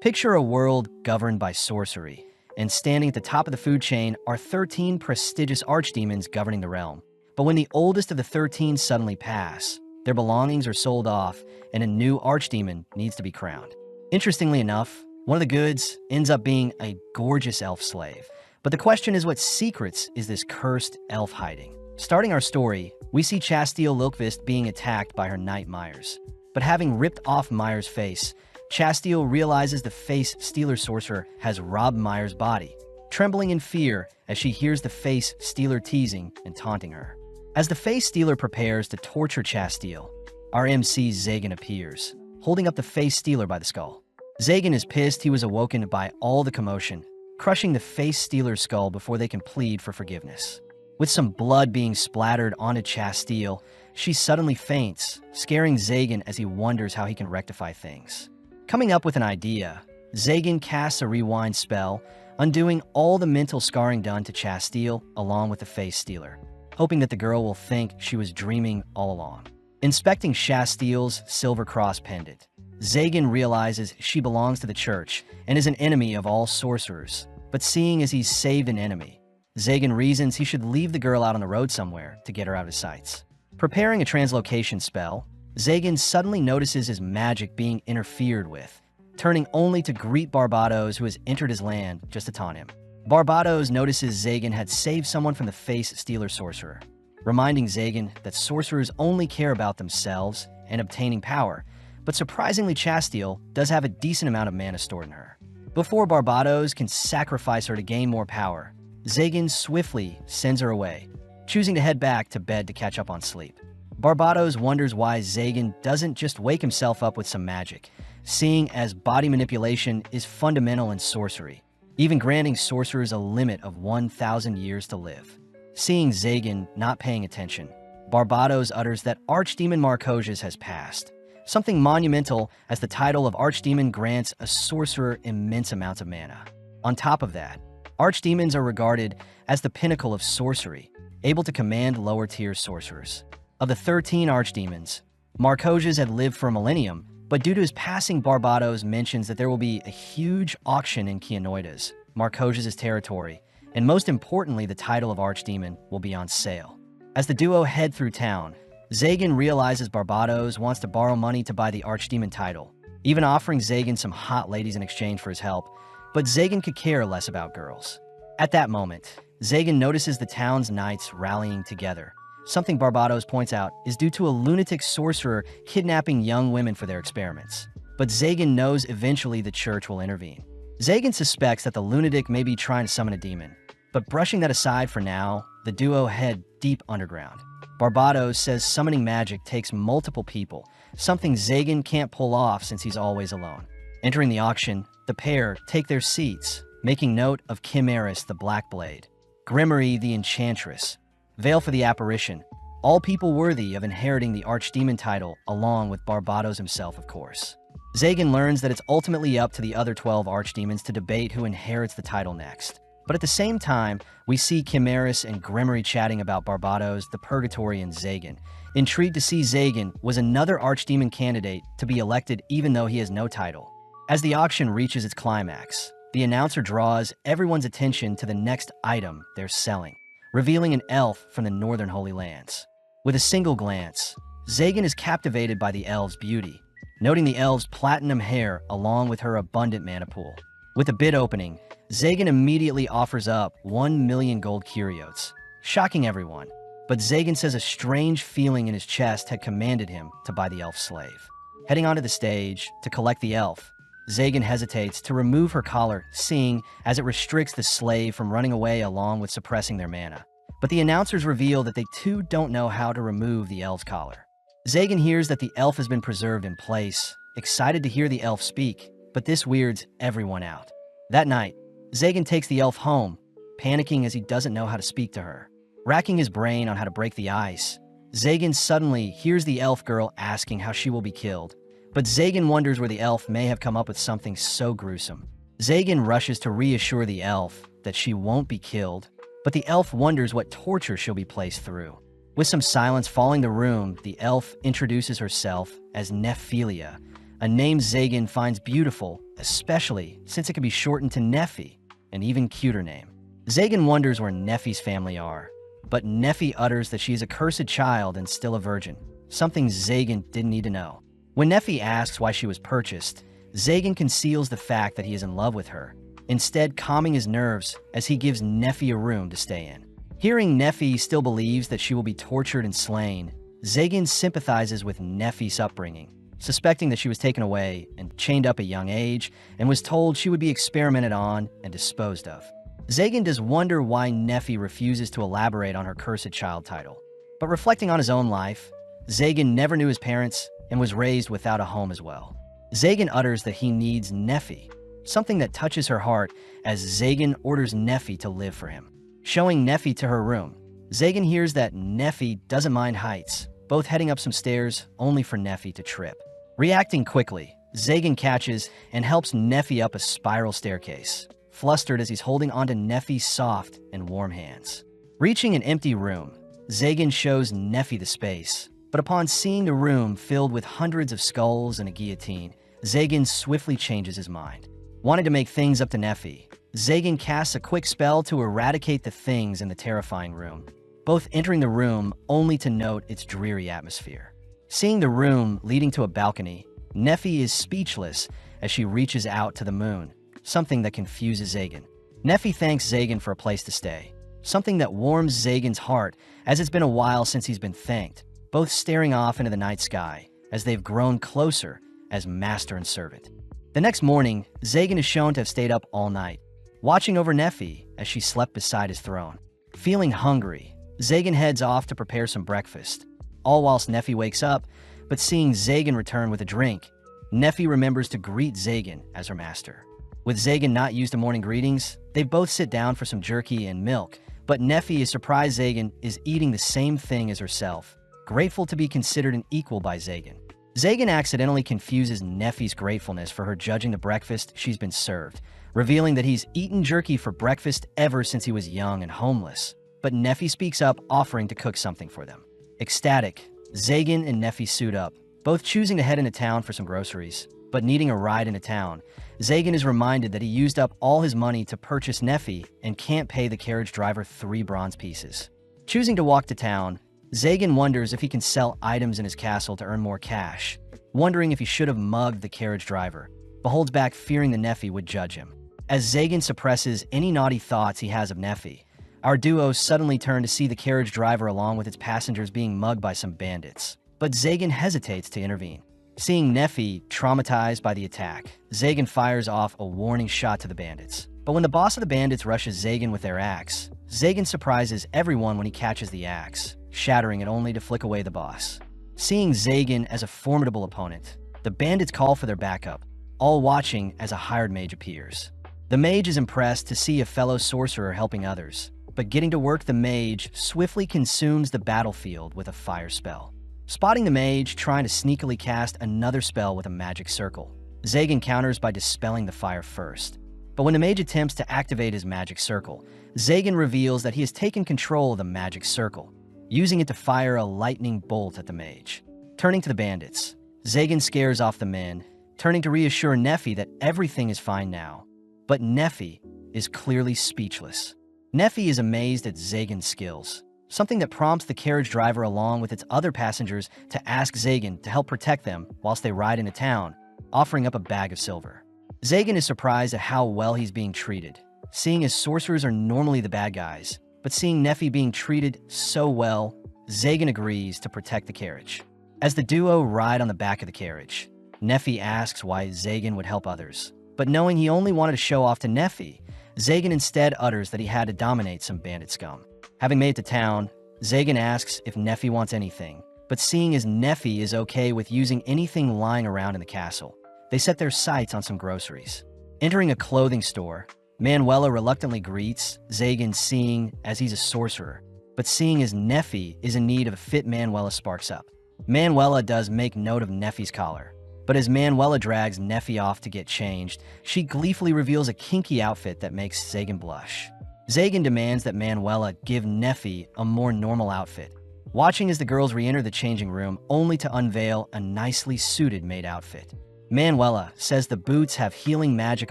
Picture a world governed by sorcery, and standing at the top of the food chain are 13 prestigious archdemons governing the realm. But when the oldest of the 13 suddenly pass, their belongings are sold off, and a new archdemon needs to be crowned. Interestingly enough, one of the goods ends up being a gorgeous elf slave. But the question is, what secrets is this cursed elf hiding? Starting our story, we see Chasteel Lilkvist being attacked by her knight Myers. But having ripped off Myers' face, Chasteel realizes the face stealer sorcerer has robbed Myers' body, trembling in fear as she hears the face stealer teasing and taunting her. As the face stealer prepares to torture Chasteel, our MC Zagan appears, holding up the face stealer by the skull. Zagan is pissed he was awoken by all the commotion, crushing the face stealer's skull before they can plead for forgiveness. With some blood being splattered onto Chasteel, she suddenly faints, scaring Zagan as he wonders how he can rectify things. Coming up with an idea, Zagan casts a rewind spell, undoing all the mental scarring done to Chasteel along with the face stealer, hoping that the girl will think she was dreaming all along. Inspecting Chasteel's silver cross pendant, Zagan realizes she belongs to the church and is an enemy of all sorcerers, but seeing as he's saved an enemy, Zagan reasons he should leave the girl out on the road somewhere to get her out of his sights. Preparing a translocation spell, Zagan suddenly notices his magic being interfered with, turning only to greet Barbados, who has entered his land just to taunt him. Barbados notices Zagan had saved someone from the face stealer sorcerer, reminding Zagan that sorcerers only care about themselves and obtaining power, but surprisingly Chasteel does have a decent amount of mana stored in her. Before Barbados can sacrifice her to gain more power, Zagan swiftly sends her away, choosing to head back to bed to catch up on sleep. Barbados wonders why Zagan doesn't just wake himself up with some magic, seeing as body manipulation is fundamental in sorcery, even granting sorcerers a limit of 1,000 years to live. Seeing Zagan not paying attention, Barbados utters that Archdemon Markosius has passed, something monumental as the title of Archdemon grants a sorcerer immense amounts of mana. On top of that, Archdemons are regarded as the pinnacle of sorcery, able to command lower-tier sorcerers. Of the 13 Archdemons, Markosius had lived for a millennium, but due to his passing, Barbados mentions that there will be a huge auction in Keanoides, Markosius' territory, and most importantly, the title of Archdemon will be on sale. As the duo head through town, Zagan realizes Barbados wants to borrow money to buy the Archdemon title, even offering Zagan some hot ladies in exchange for his help, but Zagan could care less about girls. At that moment, Zagan notices the town's knights rallying together. Something Barbados points out is due to a lunatic sorcerer kidnapping young women for their experiments. But Zagan knows eventually the church will intervene. Zagan suspects that the lunatic may be trying to summon a demon, but brushing that aside for now, the duo head deep underground. Barbados says summoning magic takes multiple people, something Zagan can't pull off since he's always alone. Entering the auction, the pair take their seats, making note of Chimeris the Black Blade, Grimory the Enchantress, Veil for the Apparition, all people worthy of inheriting the Archdemon title along with Barbados himself, of course. Zagan learns that it's ultimately up to the other 12 Archdemons to debate who inherits the title next. But at the same time, we see Chimeris and Grimory chatting about Barbados, the Purgatory, and Zagan, intrigued to see Zagan was another Archdemon candidate to be elected even though he has no title. As the auction reaches its climax, the announcer draws everyone's attention to the next item they're selling, revealing an elf from the northern Holy Lands. With a single glance, Zagan is captivated by the elf's beauty, noting the elf's platinum hair along with her abundant mana pool. With the bid opening, Zagan immediately offers up 1 million gold curiotes, shocking everyone. But Zagan says a strange feeling in his chest had commanded him to buy the elf slave. Heading onto the stage to collect the elf, Zagan hesitates to remove her collar, seeing as it restricts the slave from running away along with suppressing their mana. But the announcers reveal that they too don't know how to remove the elf's collar. Zagan hears that the elf has been preserved in place, excited to hear the elf speak, but this weirds everyone out. That night, Zagan takes the elf home, panicking as he doesn't know how to speak to her. Racking his brain on how to break the ice, Zagan suddenly hears the elf girl asking how she will be killed. But Zagan wonders where the elf may have come up with something so gruesome. Zagan rushes to reassure the elf that she won't be killed, but the elf wonders what torture she'll be placed through. With some silence following the room, the elf introduces herself as Nephilia, a name Zagan finds beautiful, especially since it can be shortened to Nephi, an even cuter name. Zagan wonders where Nephi's family are, but Nephi utters that she is a cursed child and still a virgin, something Zagan didn't need to know. When Nephi asks why she was purchased, Zagan conceals the fact that he is in love with her, instead calming his nerves as he gives Nephi a room to stay in. Hearing Nephi still believes that she will be tortured and slain, Zagan sympathizes with Nephi's upbringing, suspecting that she was taken away and chained up at a young age and was told she would be experimented on and disposed of. Zagan does wonder why Nephi refuses to elaborate on her cursed child title. But reflecting on his own life, Zagan never knew his parents and was raised without a home as well. Zagan utters that he needs Nephi, something that touches her heart as Zagan orders Nephi to live for him. Showing Nephi to her room, Zagan hears that Nephi doesn't mind heights, both heading up some stairs only for Nephi to trip. Reacting quickly, Zagan catches and helps Nephi up a spiral staircase, flustered as he's holding onto Nephi's soft and warm hands. Reaching an empty room, Zagan shows Nephi the space, but upon seeing the room filled with hundreds of skulls and a guillotine, Zagan swiftly changes his mind. Wanting to make things up to Nephi, Zagan casts a quick spell to eradicate the things in the terrifying room, both entering the room only to note its dreary atmosphere. Seeing the room leading to a balcony, Nephi is speechless as she reaches out to the moon, something that confuses Zagan. Nephi thanks Zagan for a place to stay, something that warms Zagan's heart as it's been a while since he's been thanked, both staring off into the night sky as they've grown closer as master and servant. The next morning, Zagan is shown to have stayed up all night, watching over Nephi as she slept beside his throne. Feeling hungry, Zagan heads off to prepare some breakfast, all whilst Nephi wakes up, but seeing Zagan return with a drink, Nephi remembers to greet Zagan as her master. With Zagan not used to morning greetings, they both sit down for some jerky and milk, but Nephi is surprised Zagan is eating the same thing as herself, grateful to be considered an equal by Zagan. Zagan accidentally confuses Nephi's gratefulness for her judging the breakfast she's been served, revealing that he's eaten jerky for breakfast ever since he was young and homeless. But Nephi speaks up, offering to cook something for them. Ecstatic, Zagan and Nephi suit up, both choosing to head into town for some groceries. But needing a ride into town, Zagan is reminded that he used up all his money to purchase Nephi and can't pay the carriage driver 3 bronze pieces. Choosing to walk to town, Zagan wonders if he can sell items in his castle to earn more cash, wondering if he should have mugged the carriage driver, but holds back fearing the Nephi would judge him. As Zagan suppresses any naughty thoughts he has of Nephi, our duo suddenly turn to see the carriage driver along with its passengers being mugged by some bandits, but Zagan hesitates to intervene. Seeing Nephi traumatized by the attack, Zagan fires off a warning shot to the bandits. But when the boss of the bandits rushes Zagan with their axe, Zagan surprises everyone when he catches the axe, shattering it only to flick away the boss. Seeing Zagan as a formidable opponent, the bandits call for their backup, all watching as a hired mage appears. The mage is impressed to see a fellow sorcerer helping others, but getting to work the mage swiftly consumes the battlefield with a fire spell. Spotting the mage trying to sneakily cast another spell with a magic circle, Zagan counters by dispelling the fire first. But when the mage attempts to activate his magic circle, Zagan reveals that he has taken control of the magic circle, using it to fire a lightning bolt at the mage. Turning to the bandits, Zagan scares off the men, turning to reassure Nephi that everything is fine now. But Nephi is clearly speechless. Nephi is amazed at Zagan's skills, something that prompts the carriage driver along with its other passengers to ask Zagan to help protect them whilst they ride into town, offering up a bag of silver. Zagan is surprised at how well he's being treated, seeing as sorcerers are normally the bad guys, but seeing Nephi being treated so well, Zagan agrees to protect the carriage. As the duo ride on the back of the carriage, Nephi asks why Zagan would help others, but knowing he only wanted to show off to Nephi, Zagan instead utters that he had to dominate some bandit scum. Having made it to town, Zagan asks if Nephi wants anything, but seeing as Nephi is okay with using anything lying around in the castle, they set their sights on some groceries. Entering a clothing store, Manuela reluctantly greets Zagan, seeing as he's a sorcerer, but seeing as Nephi is in need of a fit, Manuela sparks up. Manuela does make note of Nephi's collar, but as Manuela drags Nephi off to get changed, she gleefully reveals a kinky outfit that makes Zagan blush. Zagan demands that Manuela give Nephi a more normal outfit, watching as the girls re-enter the changing room only to unveil a nicely suited maid outfit. Manuela says the boots have healing magic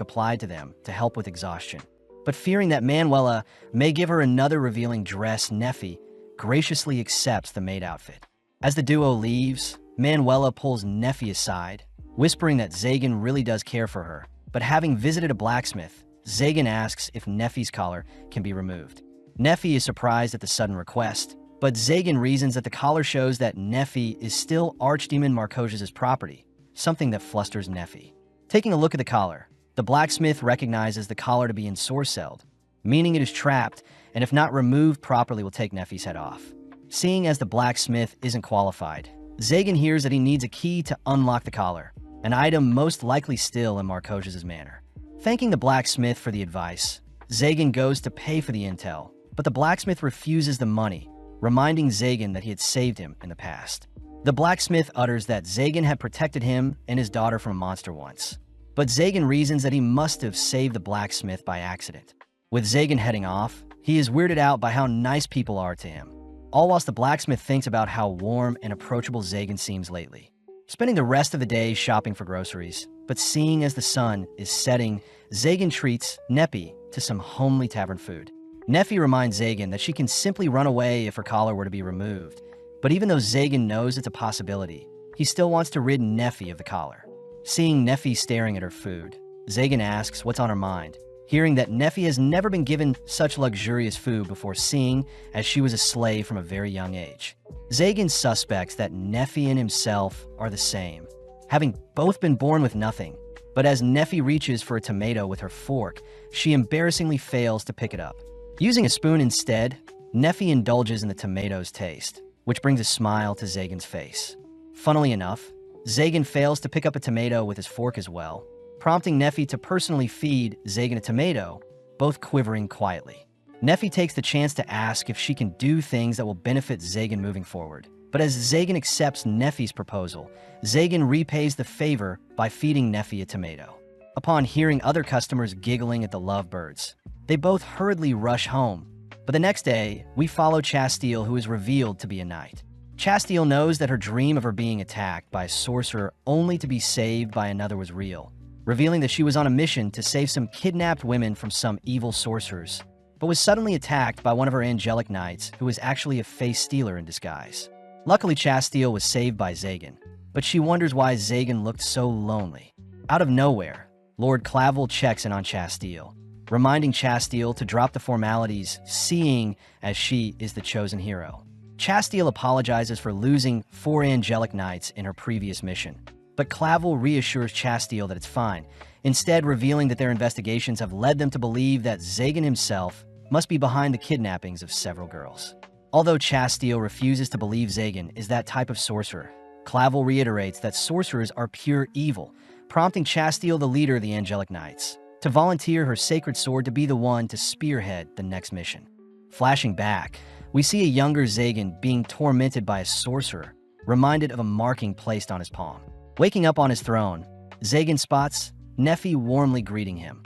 applied to them to help with exhaustion. But fearing that Manuela may give her another revealing dress, Neffy graciously accepts the maid outfit. As the duo leaves, Manuela pulls Neffy aside, whispering that Zagan really does care for her. But having visited a blacksmith, Zagan asks if Neffy's collar can be removed. Neffy is surprised at the sudden request, but Zagan reasons that the collar shows that Neffy is still Archdemon Marcosius' property, something that flusters Neffy. Taking a look at the collar, the blacksmith recognizes the collar to be ensorcelled, meaning it is trapped, and if not removed properly will take Neffy's head off. Seeing as the blacksmith isn't qualified, Zagan hears that he needs a key to unlock the collar, an item most likely still in Marcosius' manor. Thanking the blacksmith for the advice, Zagan goes to pay for the intel, but the blacksmith refuses the money, reminding Zagan that he had saved him in the past. The blacksmith utters that Zagan had protected him and his daughter from a monster once, but Zagan reasons that he must have saved the blacksmith by accident. With Zagan heading off, he is weirded out by how nice people are to him, all whilst the blacksmith thinks about how warm and approachable Zagan seems lately. Spending the rest of the day shopping for groceries, but seeing as the sun is setting, Zagan treats Neffy to some homely tavern food. Neffy reminds Zagan that she can simply run away if her collar were to be removed, but even though Zagan knows it's a possibility, he still wants to rid Neffy of the collar. Seeing Neffy staring at her food, Zagan asks what's on her mind, hearing that Neffy has never been given such luxurious food before, seeing as she was a slave from a very young age. Zagan suspects that Neffy and himself are the same, having both been born with nothing, but as Neffy reaches for a tomato with her fork, she embarrassingly fails to pick it up. Using a spoon instead, Neffy indulges in the tomato's taste, which brings a smile to Zagan's face. Funnily enough, Zagan fails to pick up a tomato with his fork as well, prompting Neffy to personally feed Zagan a tomato, both quivering quietly. Neffy takes the chance to ask if she can do things that will benefit Zagan moving forward. But as Zagan accepts Neffy's proposal, Zagan repays the favor by feeding Neffy a tomato. Upon hearing other customers giggling at the lovebirds, they both hurriedly rush home. But the next day, we follow Chastille, who is revealed to be a knight. Chastille knows that her dream of her being attacked by a sorcerer only to be saved by another was real, revealing that she was on a mission to save some kidnapped women from some evil sorcerers, but was suddenly attacked by one of her angelic knights who was actually a face stealer in disguise. Luckily, Chastille was saved by Zagan, but she wonders why Zagan looked so lonely. Out of nowhere, Lord Clavel checks in on Chastille, reminding Chastille to drop the formalities, seeing as she is the chosen hero. Chastille apologizes for losing 4 angelic knights in her previous mission, but Clavel reassures Chastille that it's fine, instead revealing that their investigations have led them to believe that Zagan himself must be behind the kidnappings of several girls. Although Chastille refuses to believe Zagan is that type of sorcerer, Clavel reiterates that sorcerers are pure evil, prompting Chastille, the leader of the angelic knights, to volunteer her sacred sword to be the one to spearhead the next mission. Flashing back, we see a younger Zagan being tormented by a sorcerer, reminded of a marking placed on his palm. Waking up on his throne, Zagan spots Neffy warmly greeting him,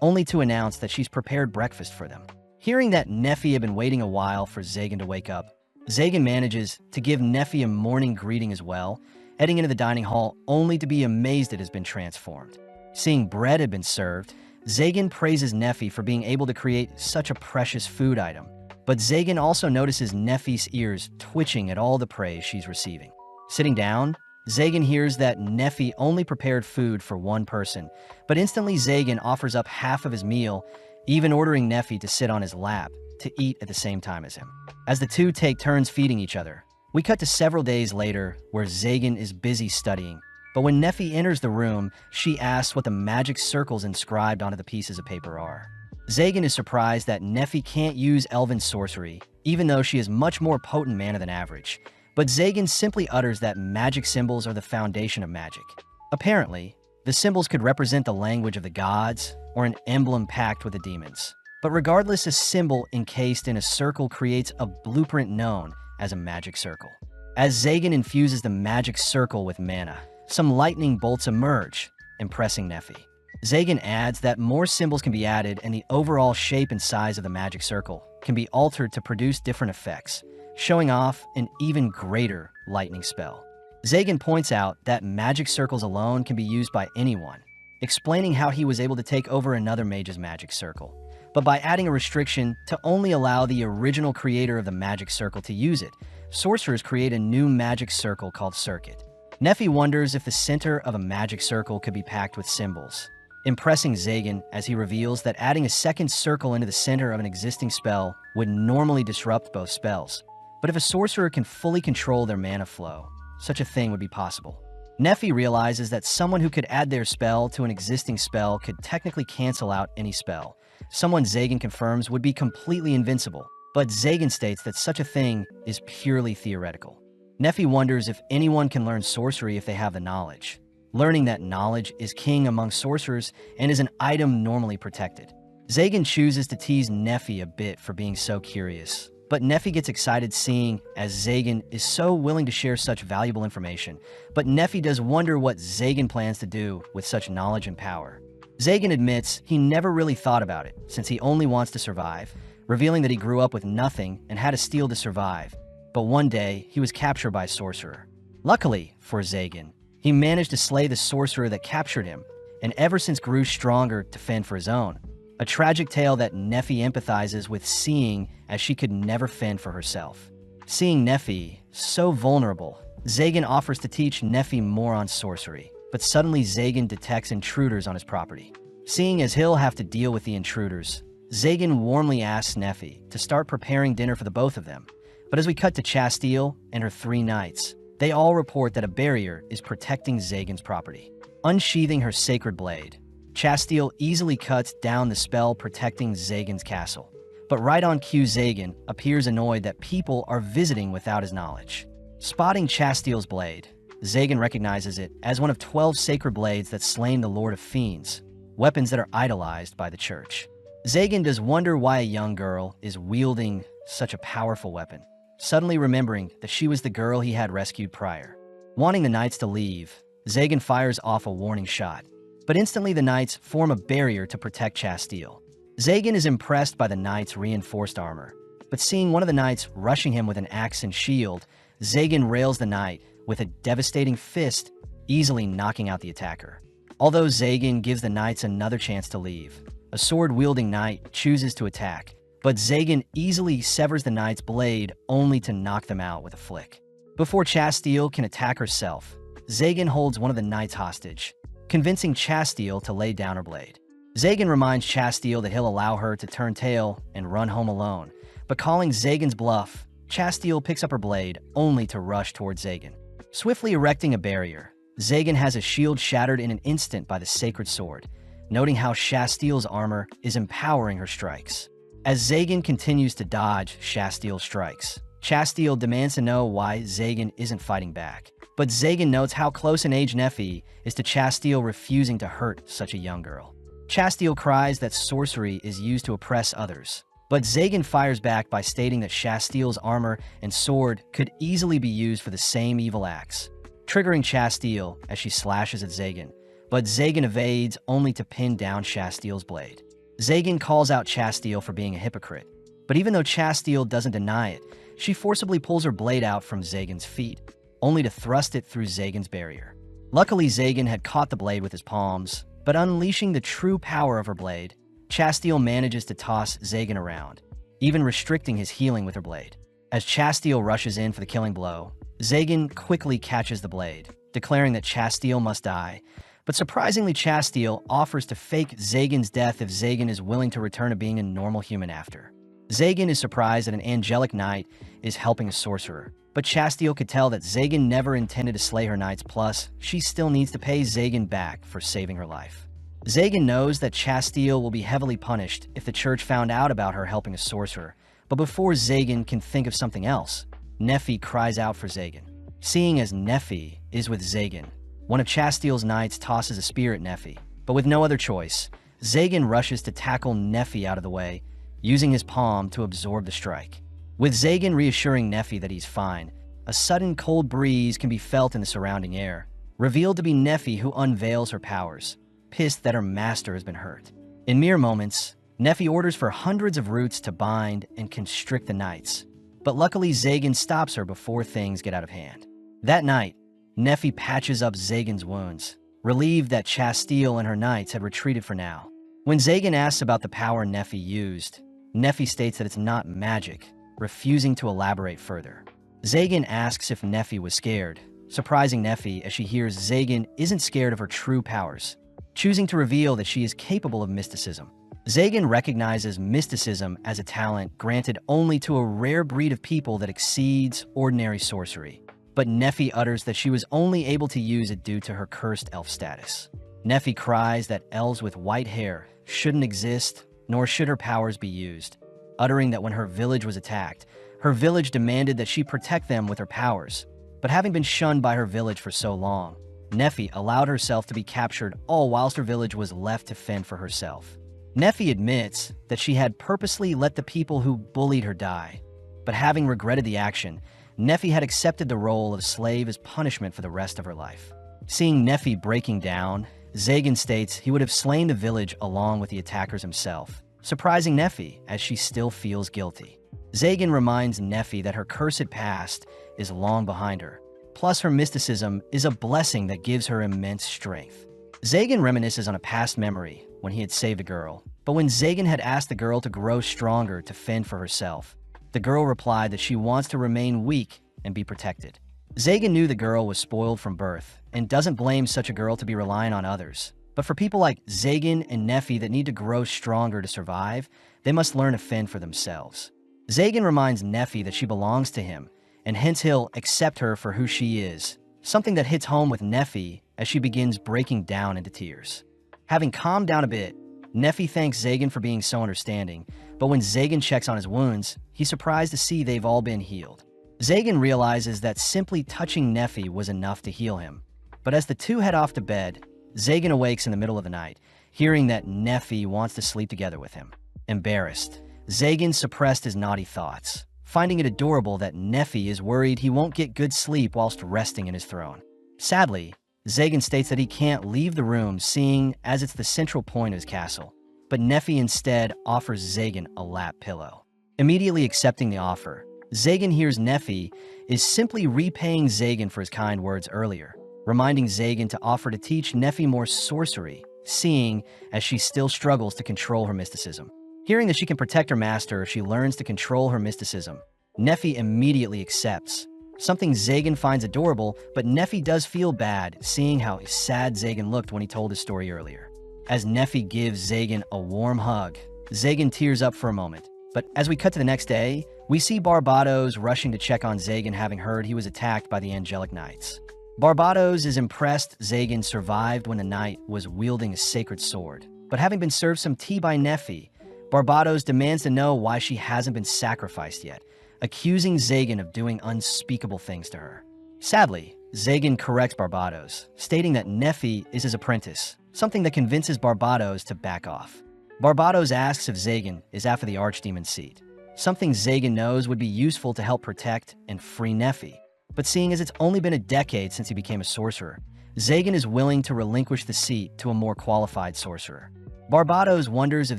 only to announce that she's prepared breakfast for them. Hearing that Neffy had been waiting a while for Zagan to wake up, Zagan manages to give Neffy a morning greeting as well, heading into the dining hall only to be amazed it has been transformed. Seeing bread had been served, Zagan praises Neffy for being able to create such a precious food item, but Zagan also notices Neffy's ears twitching at all the praise she's receiving. Sitting down, Zagan hears that Neffy only prepared food for one person, but instantly Zagan offers up half of his meal, even ordering Neffy to sit on his lap to eat at the same time as him. As the two take turns feeding each other, we cut to several days later where Zagan is busy studying, but when Neffy enters the room, she asks what the magic circles inscribed onto the pieces of paper are. Zagan is surprised that Neffy can't use elven sorcery, even though she is much more potent mana than average, but Zagan simply utters that magic symbols are the foundation of magic. Apparently, the symbols could represent the language of the gods or an emblem pact with the demons. But regardless, a symbol encased in a circle creates a blueprint known as a magic circle. As Zagan infuses the magic circle with mana, some lightning bolts emerge, impressing Neffy. Zagan adds that more symbols can be added and the overall shape and size of the magic circle can be altered to produce different effects, showing off an even greater lightning spell. Zagan points out that magic circles alone can be used by anyone, explaining how he was able to take over another mage's magic circle, but by adding a restriction to only allow the original creator of the magic circle to use it. Sorcerers create a new magic circle called Circuit. Nephi wonders if the center of a magic circle could be packed with symbols, impressing Zagan as he reveals that adding a second circle into the center of an existing spell would normally disrupt both spells. But if a sorcerer can fully control their mana flow, such a thing would be possible. Nephi realizes that someone who could add their spell to an existing spell could technically cancel out any spell. Someone Zagan confirms would be completely invincible, but Zagan states that such a thing is purely theoretical. Nephi wonders if anyone can learn sorcery if they have the knowledge, learning that knowledge is king among sorcerers and is an item normally protected. Zagan chooses to tease Nephi a bit for being so curious, but Nephi gets excited seeing as Zagan is so willing to share such valuable information. But Nephi does wonder what Zagan plans to do with such knowledge and power. Zagan admits he never really thought about it, since he only wants to survive, revealing that he grew up with nothing and had to steal to survive. But one day, he was captured by a sorcerer. Luckily for Zagan, he managed to slay the sorcerer that captured him, and ever since grew stronger to fend for his own. A tragic tale that Nephi empathizes with, seeing as she could never fend for herself. Seeing Nephi so vulnerable, Zagan offers to teach Nephi more on sorcery, but suddenly Zagan detects intruders on his property. Seeing as he'll have to deal with the intruders, Zagan warmly asks Nephi to start preparing dinner for the both of them. But as we cut to Chasteel and her 3 knights, they all report that a barrier is protecting Zagan's property. Unsheathing her sacred blade, Chasteel easily cuts down the spell protecting Zagan's castle. But right on cue, Zagan appears annoyed that people are visiting without his knowledge. Spotting Chasteel's blade, Zagan recognizes it as one of 12 sacred blades that slain the Lord of Fiends, weapons that are idolized by the church. Zagan does wonder why a young girl is wielding such a powerful weapon, suddenly remembering that she was the girl he had rescued prior. Wanting the knights to leave, Zagan fires off a warning shot, but instantly the knights form a barrier to protect Chasteel. Zagan is impressed by the knights' reinforced armor, but seeing one of the knights rushing him with an axe and shield, Zagan rails the knight with a devastating fist, easily knocking out the attacker. Although Zagan gives the knights another chance to leave, a sword-wielding knight chooses to attack, but Zagan easily severs the knight's blade only to knock them out with a flick. Before Chasteel can attack herself, Zagan holds one of the knights hostage, convincing Chasteel to lay down her blade. Zagan reminds Chasteel that he'll allow her to turn tail and run home alone, but calling Zagan's bluff, Chasteel picks up her blade only to rush towards Zagan. Swiftly erecting a barrier, Zagan has his shield shattered in an instant by the sacred sword, noting how Chasteel's armor is empowering her strikes. As Zagan continues to dodge Chasteel's strikes, Chasteel demands to know why Zagan isn't fighting back. But Zagan notes how close in age Nephi is to Chasteel refusing to hurt such a young girl. Chasteel cries that sorcery is used to oppress others, but Zagan fires back by stating that Chasteel's armor and sword could easily be used for the same evil acts, triggering Chasteel as she slashes at Zagan, but Zagan evades only to pin down Chasteel's blade. Zagan calls out Chasteel for being a hypocrite, but even though Chasteel doesn't deny it, she forcibly pulls her blade out from Zagan's feet, only to thrust it through Zagan's barrier. Luckily, Zagan had caught the blade with his palms, but unleashing the true power of her blade, Chasteel manages to toss Zagan around, even restricting his healing with her blade. As Chasteel rushes in for the killing blow, Zagan quickly catches the blade, declaring that Chasteel must die, but surprisingly Chasteel offers to fake Zagan's death if Zagan is willing to return to being a normal human after. Zagan is surprised that an angelic knight is helping a sorcerer, but Chasteel could tell that Zagan never intended to slay her knights, plus she still needs to pay Zagan back for saving her life. Zagan knows that Chasteel will be heavily punished if the church found out about her helping a sorcerer, but before Zagan can think of something else, Nephi cries out for Zagan. Seeing as Nephi is with Zagan, one of Chasteel's knights tosses a spear at Nephi, but with no other choice, Zagan rushes to tackle Nephi out of the way, using his palm to absorb the strike. With Zagan reassuring Nephi that he's fine, a sudden cold breeze can be felt in the surrounding air, revealed to be Nephi who unveils her powers, pissed that her master has been hurt. In mere moments, Nephi orders for hundreds of roots to bind and constrict the knights, but luckily Zagan stops her before things get out of hand. That night, Nephi patches up Zagan's wounds, relieved that Chastille and her knights had retreated for now. When Zagan asks about the power Nephi used, Nephi states that it's not magic, refusing to elaborate further. Zagan asks if Nephi was scared, surprising Nephi as she hears Zagan isn't scared of her true powers, choosing to reveal that she is capable of mysticism. Zagan recognizes mysticism as a talent granted only to a rare breed of people that exceeds ordinary sorcery. But Nephi utters that she was only able to use it due to her cursed elf status. Nephi cries that elves with white hair shouldn't exist, nor should her powers be used, uttering that when her village was attacked, her village demanded that she protect them with her powers. But having been shunned by her village for so long, Nephi allowed herself to be captured, all whilst her village was left to fend for herself. Nephi admits that she had purposely let the people who bullied her die, but having regretted the action, Nephi had accepted the role of slave as punishment for the rest of her life. Seeing Nephi breaking down, Zagan states he would have slain the village along with the attackers himself, surprising Nephi as she still feels guilty. Zagan reminds Nephi that her cursed past is long behind her, plus her mysticism is a blessing that gives her immense strength. Zagan reminisces on a past memory when he had saved a girl, but when Zagan had asked the girl to grow stronger to fend for herself, the girl replied that she wants to remain weak and be protected. Zagan knew the girl was spoiled from birth and doesn't blame such a girl to be relying on others. But for people like Zagan and Nephi that need to grow stronger to survive, they must learn to fend for themselves. Zagan reminds Nephi that she belongs to him, and hence he'll accept her for who she is, something that hits home with Nephi as she begins breaking down into tears. Having calmed down a bit, Nephi thanks Zagan for being so understanding, but when Zagan checks on his wounds, he's surprised to see they've all been healed. Zagan realizes that simply touching Nephi was enough to heal him. But as the two head off to bed, Zagan awakes in the middle of the night, hearing that Nephi wants to sleep together with him. Embarrassed, Zagan suppressed his naughty thoughts, finding it adorable that Nephi is worried he won't get good sleep whilst resting in his throne. Sadly, Zagan states that he can't leave the room, seeing as it's the central point of his castle, but Nephi instead offers Zagan a lap pillow. Immediately accepting the offer, Zagan hears Nephi is simply repaying Zagan for his kind words earlier, reminding Zagan to offer to teach Nephi more sorcery, seeing as she still struggles to control her mysticism. Hearing that she can protect her master if she learns to control her mysticism, Nephi immediately accepts, something Zagan finds adorable, but Nephi does feel bad, seeing how sad Zagan looked when he told his story earlier. As Nephi gives Zagan a warm hug, Zagan tears up for a moment. But as we cut to the next day, we see Barbados rushing to check on Zagan, having heard he was attacked by the Angelic Knights. Barbados is impressed Zagan survived when the knight was wielding a sacred sword, but having been served some tea by Nephi, Barbados demands to know why she hasn't been sacrificed yet, accusing Zagan of doing unspeakable things to her. Sadly, Zagan corrects Barbados, stating that Nephi is his apprentice, something that convinces Barbados to back off. Barbados asks if Zagan is after the Archdemon's seat, something Zagan knows would be useful to help protect and free Nephi. But seeing as it's only been a decade since he became a sorcerer, Zagan is willing to relinquish the seat to a more qualified sorcerer. Barbados wonders if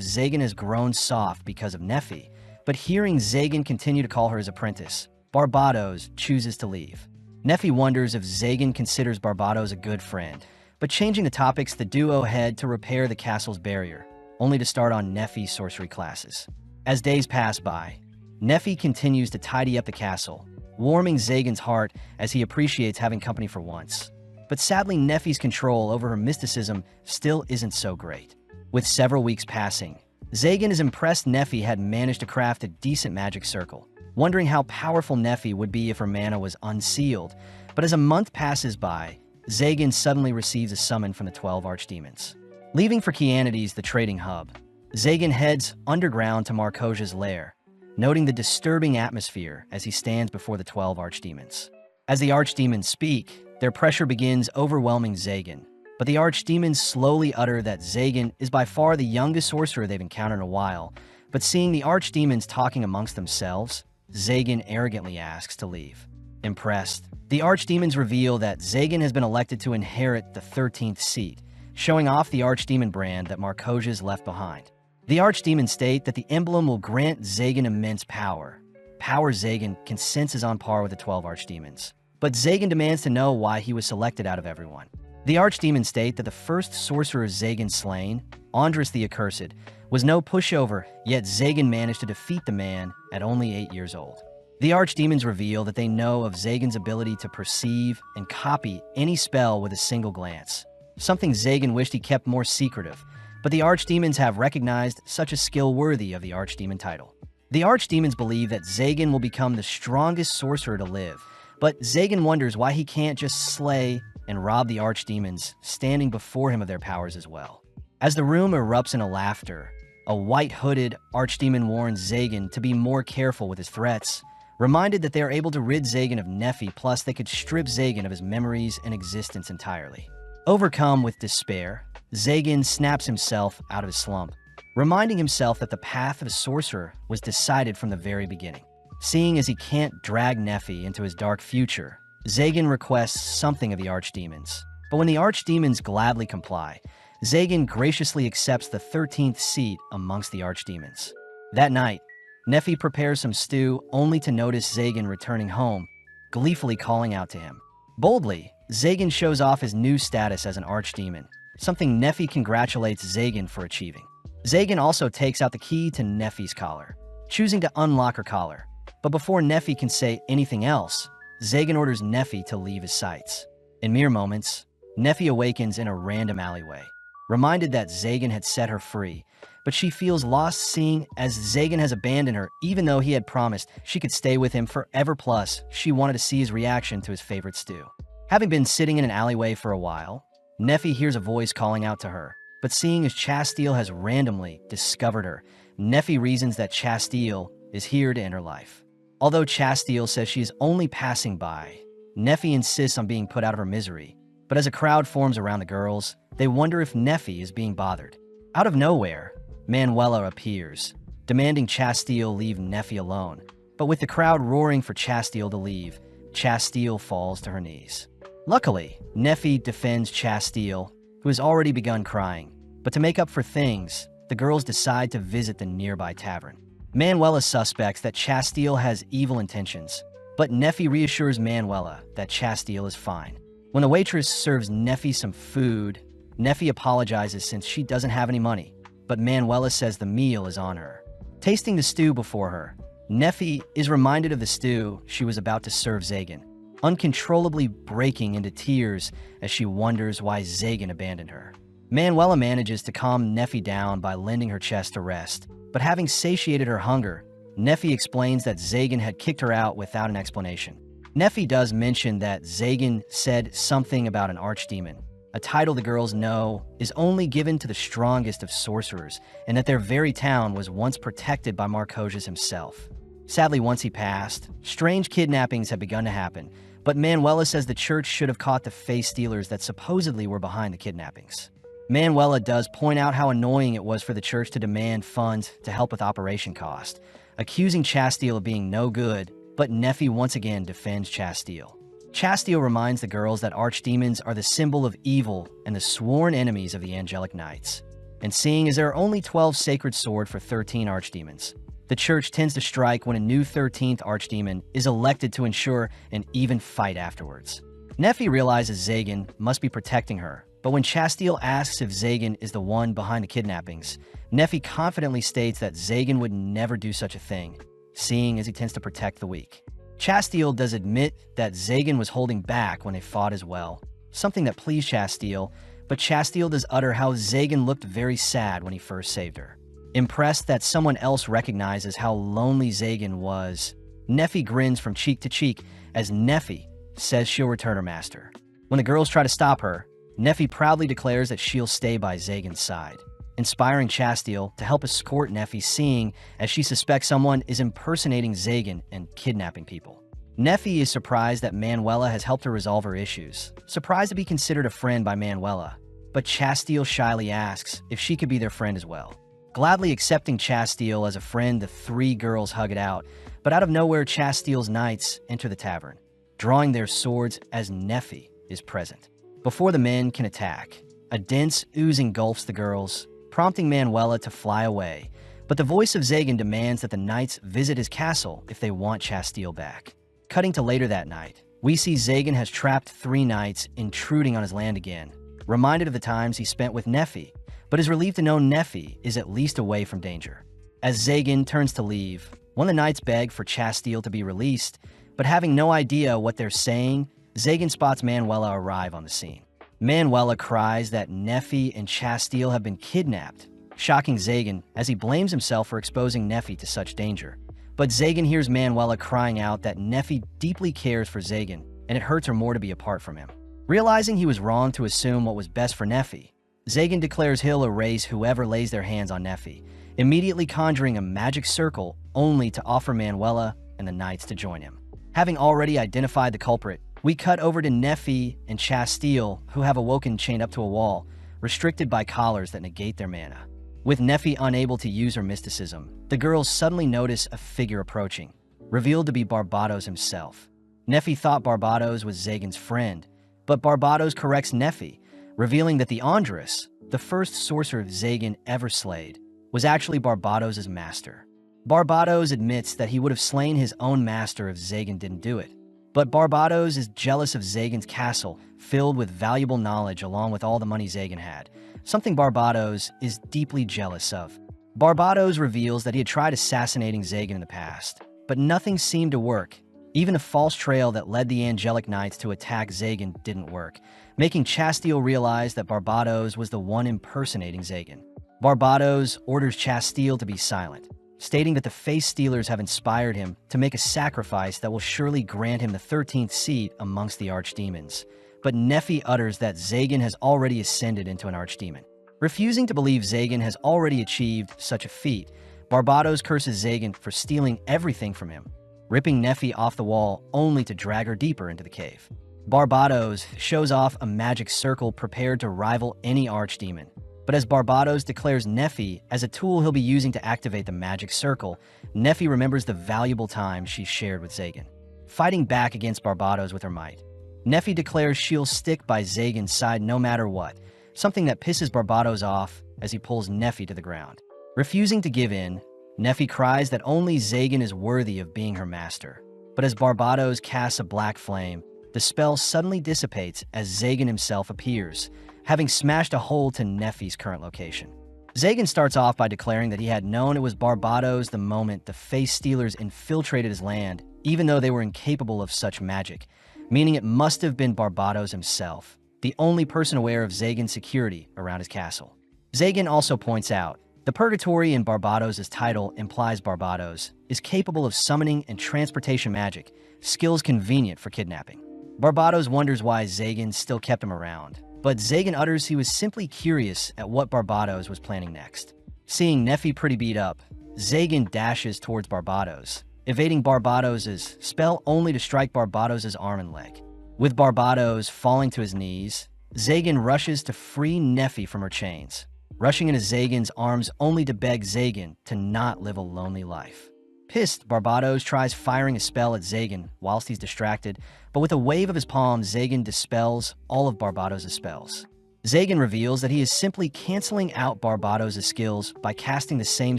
Zagan has grown soft because of Nephi, but hearing Zagan continue to call her his apprentice, Barbados chooses to leave. Nephi wonders if Zagan considers Barbados a good friend, but changing the topics, the duo head to repair the castle's barrier, only to start on Nephi's sorcery classes. As days pass by, Nephi continues to tidy up the castle, warming Zagan's heart as he appreciates having company for once. But sadly, Nephi's control over her mysticism still isn't so great. With several weeks passing, Zagan is impressed Nephi had managed to craft a decent magic circle, wondering how powerful Nephi would be if her mana was unsealed. But as a month passes by, Zagan suddenly receives a summon from the 12 Archdemons. Leaving for Chianides, the trading hub, Zagan heads underground to Markosia's lair, noting the disturbing atmosphere as he stands before the 12 Archdemons. As the Archdemons speak, their pressure begins overwhelming Zagan, but the Archdemons slowly utter that Zagan is by far the youngest sorcerer they've encountered in a while, but seeing the Archdemons talking amongst themselves, Zagan arrogantly asks to leave. Impressed, the Archdemons reveal that Zagan has been elected to inherit the 13th seat, showing off the Archdemon brand that Markosia's left behind. The Archdemons state that the emblem will grant Zagan immense power. Power Zagan can sense is on par with the 12 Archdemons, but Zagan demands to know why he was selected out of everyone. The archdemons state that the first sorcerer Zagan slain, Andrus the Accursed, was no pushover, yet Zagan managed to defeat the man at only 8 years old. The archdemons reveal that they know of Zagan's ability to perceive and copy any spell with a single glance, something Zagan wished he kept more secretive, but the archdemons have recognized such a skill worthy of the archdemon title. The archdemons believe that Zagan will become the strongest sorcerer to live, but Zagan wonders why he can't just slay and rob the archdemons standing before him of their powers as well. As the room erupts into laughter, a white-hooded archdemon warns Zagan to be more careful with his threats, reminded that they are able to rid Zagan of Nephi, plus they could strip Zagan of his memories and existence entirely. Overcome with despair, Zagan snaps himself out of his slump, reminding himself that the path of a sorcerer was decided from the very beginning. Seeing as he can't drag Nephi into his dark future, Zagan requests something of the archdemons. But when the archdemons gladly comply, Zagan graciously accepts the 13th seat amongst the archdemons. That night, Nephi prepares some stew only to notice Zagan returning home, gleefully calling out to him. Boldly, Zagan shows off his new status as an archdemon, something Nephi congratulates Zagan for achieving. Zagan also takes out the key to Nephi's collar, choosing to unlock her collar. But before Nephi can say anything else, Zagan orders Nephi to leave his sights. In mere moments, Nephi awakens in a random alleyway, reminded that Zagan had set her free, but she feels lost seeing as Zagan has abandoned her even though he had promised she could stay with him forever, plus she wanted to see his reaction to his favorite stew. Having been sitting in an alleyway for a while, Nephi hears a voice calling out to her, but seeing as Chasteel has randomly discovered her, Nephi reasons that Chasteel is here to end her life. Although Chasteel says she is only passing by, Nephi insists on being put out of her misery, but as a crowd forms around the girls, they wonder if Nephi is being bothered. Out of nowhere, Manuela appears, demanding Chasteel leave Nephi alone, but with the crowd roaring for Chasteel to leave, Chasteel falls to her knees. Luckily, Nephi defends Chasteel, who has already begun crying, but to make up for things, the girls decide to visit the nearby tavern. Manuela suspects that Chasteel has evil intentions, but Nephi reassures Manuela that Chasteel is fine. When the waitress serves Nephi some food, Nephi apologizes since she doesn't have any money, but Manuela says the meal is on her. Tasting the stew before her, Nephi is reminded of the stew she was about to serve Zagan, uncontrollably breaking into tears as she wonders why Zagan abandoned her. Manuela manages to calm Nephi down by lending her chest to rest, but having satiated her hunger, Nephi explains that Zagan had kicked her out without an explanation. Nephi does mention that Zagan said something about an archdemon, a title the girls know is only given to the strongest of sorcerers, and that their very town was once protected by Marcosius himself. Sadly, once he passed, strange kidnappings had begun to happen, but Manuela says the church should have caught the face stealers that supposedly were behind the kidnappings. Manuela does point out how annoying it was for the church to demand funds to help with operation cost, accusing Chasteel of being no good, but Nephi once again defends Chasteel. Chasteel reminds the girls that archdemons are the symbol of evil and the sworn enemies of the angelic knights. And seeing as there are only 12 sacred sword for 13 archdemons, the church tends to strike when a new 13th archdemon is elected to ensure an even fight afterwards. Nephi realizes Zagan must be protecting her, but when Chasteel asks if Zagan is the one behind the kidnappings, Nephi confidently states that Zagan would never do such a thing, seeing as he tends to protect the weak. Chasteel does admit that Zagan was holding back when they fought as well, something that pleased Chasteel, but Chasteel does utter how Zagan looked very sad when he first saved her. Impressed that someone else recognizes how lonely Zagan was, Nephi grins from cheek to cheek as Nephi says she'll return her master. When the girls try to stop her, Nephi proudly declares that she'll stay by Zagan's side, inspiring Chasteel to help escort Nephi, seeing as she suspects someone is impersonating Zagan and kidnapping people. Nephi is surprised that Manuela has helped her resolve her issues, surprised to be considered a friend by Manuela, but Chasteel shyly asks if she could be their friend as well. Gladly accepting Chasteel as a friend, the three girls hug it out, but out of nowhere Chasteel's knights enter the tavern, drawing their swords as Nephi is present. Before the men can attack, a dense ooze engulfs the girls, prompting Manuela to fly away, but the voice of Zagan demands that the knights visit his castle if they want Chasteel back. Cutting to later that night, we see Zagan has trapped 3 knights intruding on his land again, reminded of the times he spent with Nephi, but is relieved to know Nephi is at least away from danger. As Zagan turns to leave, one of the knights beg for Chasteel to be released, but having no idea what they're saying, Zagan spots Manuela arrive on the scene. Manuela cries that Nephi and Chasteel have been kidnapped, shocking Zagan as he blames himself for exposing Nephi to such danger. But Zagan hears Manuela crying out that Nephi deeply cares for Zagan, and it hurts her more to be apart from him. Realizing he was wrong to assume what was best for Nephi, Zagan declares he'll erase whoever lays their hands on Nephi, immediately conjuring a magic circle only to offer Manuela and the knights to join him. Having already identified the culprit, we cut over to Nephi and Chasteel, who have awoken chained up to a wall, restricted by collars that negate their mana. With Nephi unable to use her mysticism, the girls suddenly notice a figure approaching, revealed to be Barbatos himself. Nephi thought Barbatos was Zagan's friend, but Barbatos corrects Nephi, revealing that the Andrus, the first sorcerer Zagan ever slayed, was actually Barbatos' master. Barbatos admits that he would have slain his own master if Zagan didn't do it, but Barbatos is jealous of Zagan's castle, filled with valuable knowledge along with all the money Zagan had, something Barbatos is deeply jealous of. Barbatos reveals that he had tried assassinating Zagan in the past, but nothing seemed to work. Even a false trail that led the Angelic Knights to attack Zagan didn't work, making Chasteel realize that Barbatos was the one impersonating Zagan. Barbatos orders Chasteel to be silent, stating that the Face Stealers have inspired him to make a sacrifice that will surely grant him the 13th seat amongst the archdemons. But Nephi utters that Zagan has already ascended into an archdemon. Refusing to believe Zagan has already achieved such a feat, Barbatos curses Zagan for stealing everything from him, ripping Nephi off the wall only to drag her deeper into the cave. Barbatos shows off a magic circle prepared to rival any archdemon. But as Barbatos declares Nephi as a tool he'll be using to activate the magic circle, Nephi remembers the valuable time she shared with Zagan, fighting back against Barbatos with her might. Nephi declares she'll stick by Zagan's side no matter what, something that pisses Barbatos off as he pulls Nephi to the ground. Refusing to give in, Nephi cries that only Zagan is worthy of being her master. But as Barbatos casts a black flame, the spell suddenly dissipates as Zagan himself appears, having smashed a hole to Nephi's current location. Zagan starts off by declaring that he had known it was Barbatos the moment the Face Stealers infiltrated his land, even though they were incapable of such magic, meaning it must have been Barbatos himself, the only person aware of Zagan's security around his castle. Zagan also points out, the Purgatory in Barbatos' title implies Barbatos is capable of summoning and transportation magic, skills convenient for kidnapping. Barbatos wonders why Zagan still kept him around, but Zagan utters he was simply curious at what Barbatos was planning next. Seeing Nephi pretty beat up, Zagan dashes towards Barbatos, evading Barbatos' spell only to strike Barbatos' arm and leg. With Barbatos falling to his knees, Zagan rushes to free Nephi from her chains, rushing into Zagan's arms only to beg Zagan to not live a lonely life. Pissed, Barbatos tries firing a spell at Zagan whilst he's distracted, but with a wave of his palm, Zagan dispels all of Barbatos' spells. Zagan reveals that he is simply canceling out Barbatos' skills by casting the same